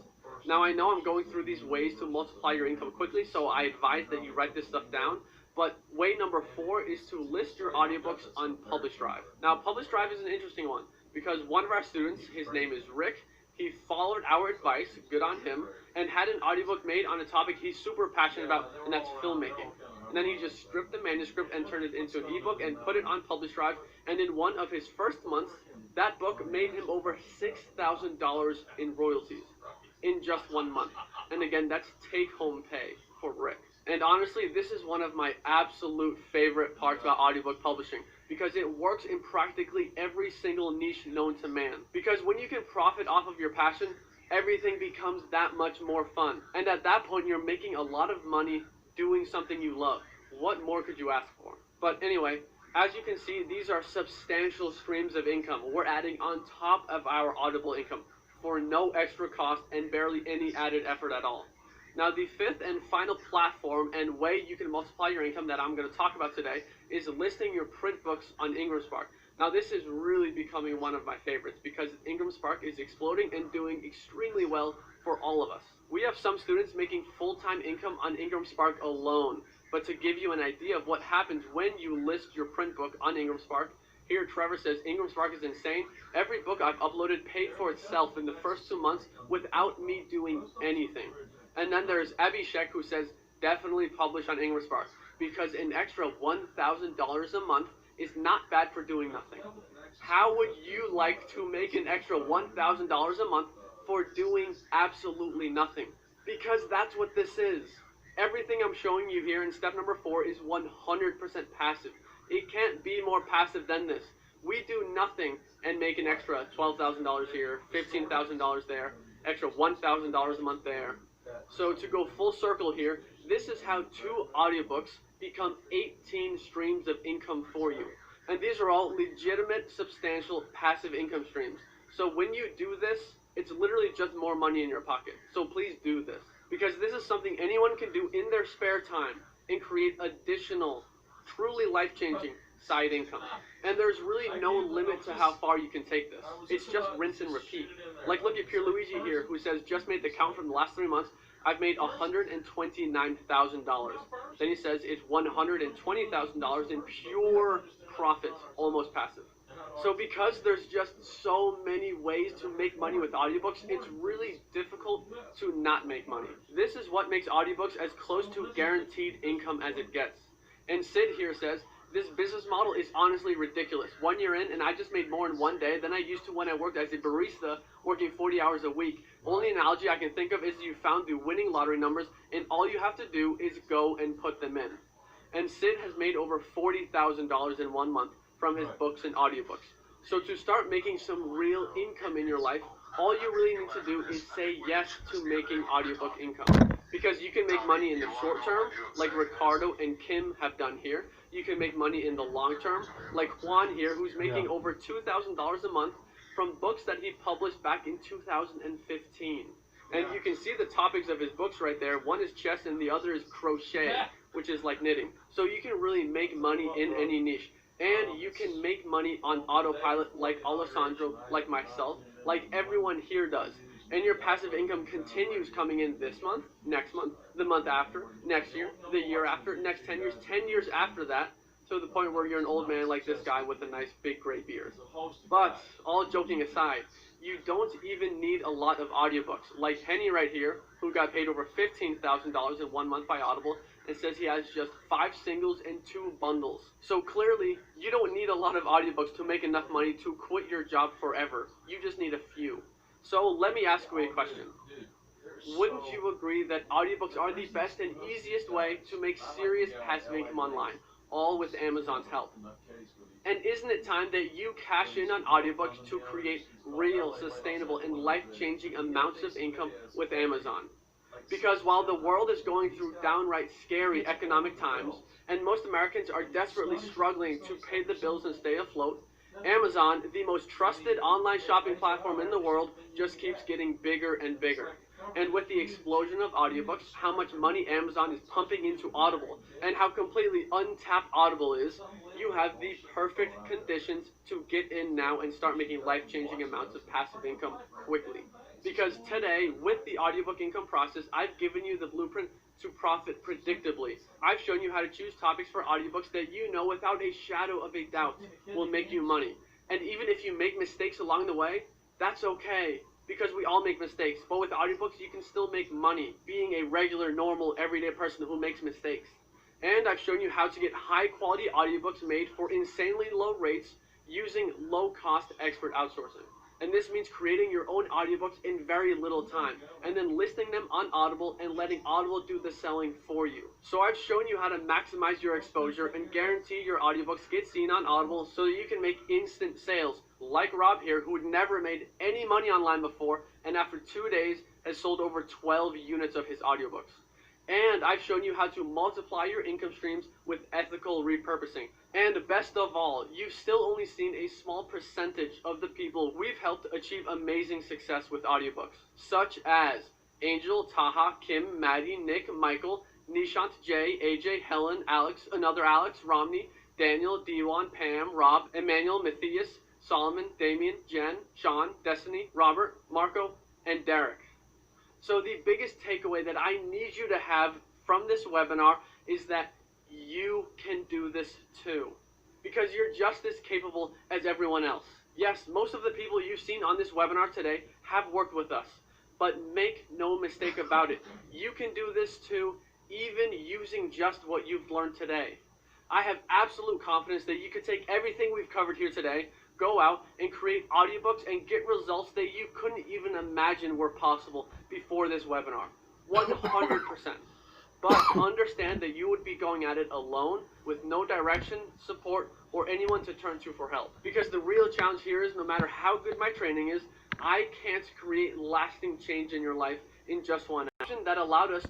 Now I know I'm going through these ways to multiply your income quickly, so I advise that you write this stuff down. But way number 4 is to list your audiobooks on Publish Drive. Now Publish Drive is an interesting one because one of our students, his name is Rick, he followed our advice, good on him, and had an audiobook made on a topic he's super passionate about, and that's filmmaking. And then he just stripped the manuscript and turned it into an ebook and put it on Publish Drive, and in one of his first months, that book made him over $6,000 in royalties in just 1 month. And again, that's take-home pay for Rick. And honestly, this is one of my absolute favorite parts about audiobook publishing because it works in practically every single niche known to man. Because when you can profit off of your passion, everything becomes that much more fun. And at that point, you're making a lot of money doing something you love. What more could you ask for? But anyway, as you can see, these are substantial streams of income we're adding on top of our Audible income for no extra cost and barely any added effort at all. Now, the 5th and final platform and way you can multiply your income that I'm going to talk about today is listing your print books on IngramSpark. Now, this is really becoming one of my favorites because IngramSpark is exploding and doing extremely well for all of us. We have some students making full-time income on IngramSpark alone, but to give you an idea of what happens when you list your print book on IngramSpark, here Trevor says, IngramSpark is insane. Every book I've uploaded paid for itself in the first 2 months without me doing anything. And then there's Abhishek who says, definitely publish on IngramSpark because an extra $1,000 a month is not bad for doing nothing. How would you like to make an extra $1,000 a month for doing absolutely nothing? Because that's what this is. Everything I'm showing you here in step number 4 is 100% passive. It can't be more passive than this. We do nothing and make an extra $12,000 here, $15,000 there, extra $1,000 a month there. So to go full circle here, this is how 2 audiobooks become 18 streams of income for you. And these are all legitimate, substantial, passive income streams. So when you do this, it's literally just more money in your pocket. So please do this. Because this is something anyone can do in their spare time and create additional, truly life-changing side income. And there's really no limit to how far you can take this. It's just rinse and repeat. Like look at Pierluigi here who says, just made the count from the last 3 months. I've made $129,000. Then he says it's $120,000 in pure profit, almost passive. So because there's just so many ways to make money with audiobooks, it's really difficult to not make money. This is what makes audiobooks as close to guaranteed income as it gets. And Sid here says, this business model is honestly ridiculous. 1 year in, and I just made more in 1 day than I used to when I worked as a barista, working 40 hours a week. Only analogy I can think of is you found the winning lottery numbers, and all you have to do is go and put them in. And Sid has made over $40,000 in 1 month from his books and audiobooks. So to start making some real income in your life, all you really need to do is say yes to making audiobook income. Because you can make money in the short term, like Ricardo and Kim have done here. You can make money in the long term, like Juan here, who's making over $2,000 a month from books that he published back in 2015. And you can see the topics of his books right there. One is chess and the other is crochet, which is like knitting. So you can really make money in any niche. And you can make money on autopilot like Alessandro, like myself, like everyone here does. And your passive income continues coming in this month, next month, the month after, next year, the year after, next 10 years, 10 years after that, to the point where you're an old man like this guy with a nice big gray beard. But, all joking aside, you don't even need a lot of audiobooks. Like Henny right here, who got paid over $15,000 in 1 month by Audible, and says he has just 5 singles and 2 bundles. So clearly, you don't need a lot of audiobooks to make enough money to quit your job forever. You just need a few. So let me ask you a question. Wouldn't you agree that audiobooks are the best and easiest way to make serious passive income online, all with Amazon's help? And isn't it time that you cash in on audiobooks to create real, sustainable, and life-changing amounts of income with Amazon? Because while the world is going through downright scary economic times, and most Americans are desperately struggling to pay the bills and stay afloat, Amazon, the most trusted online shopping platform in the world, just keeps getting bigger and bigger. And with the explosion of audiobooks, how much money Amazon is pumping into Audible, and how completely untapped Audible is, you have the perfect conditions to get in now and start making life-changing amounts of passive income quickly. Because Because today, with the audiobook income process, I've given you the blueprint to profit predictably. I've shown you how to choose topics for audiobooks that you know without a shadow of a doubt will make you money. And even if you make mistakes along the way, that's okay, because we all make mistakes. But with audiobooks, you can still make money, being a regular, normal, everyday person who makes mistakes. And I've shown you how to get high-quality audiobooks made for insanely low rates using low-cost expert outsourcing. And this means creating your own audiobooks in very little time, and then listing them on Audible and letting Audible do the selling for you. So I've shown you how to maximize your exposure and guarantee your audiobooks get seen on Audible so that you can make instant sales, like Rob here, who had never made any money online before, and after 2 days has sold over 12 units of his audiobooks. And I've shown you how to multiply your income streams with ethical repurposing. And best of all, you've still only seen a small percentage of the people we've helped achieve amazing success with audiobooks, such as Angel, Taha, Kim, Maddie, Nick, Michael, Nishant, Jay, AJ, Helen, Alex, another Alex, Romney, Daniel, Diwan, Pam, Rob, Emmanuel, Matthias, Solomon, Damien, Jen, Sean, Destiny, Robert, Marco, and Derek. So the biggest takeaway that I need you to have from this webinar is that you can do this too, because you're just as capable as everyone else. Yes, most of the people you've seen on this webinar today have worked with us, but make no mistake about it, you can do this too, even using just what you've learned today. I have absolute confidence that you could take everything we've covered here today, go out and create audiobooks and get results that you couldn't even imagine were possible before this webinar. 100%. But understand that you would be going at it alone with no direction, support, or anyone to turn to for help. Because the real challenge here is no matter how good my training is, I can't create lasting change in your life in just one action that allowed us to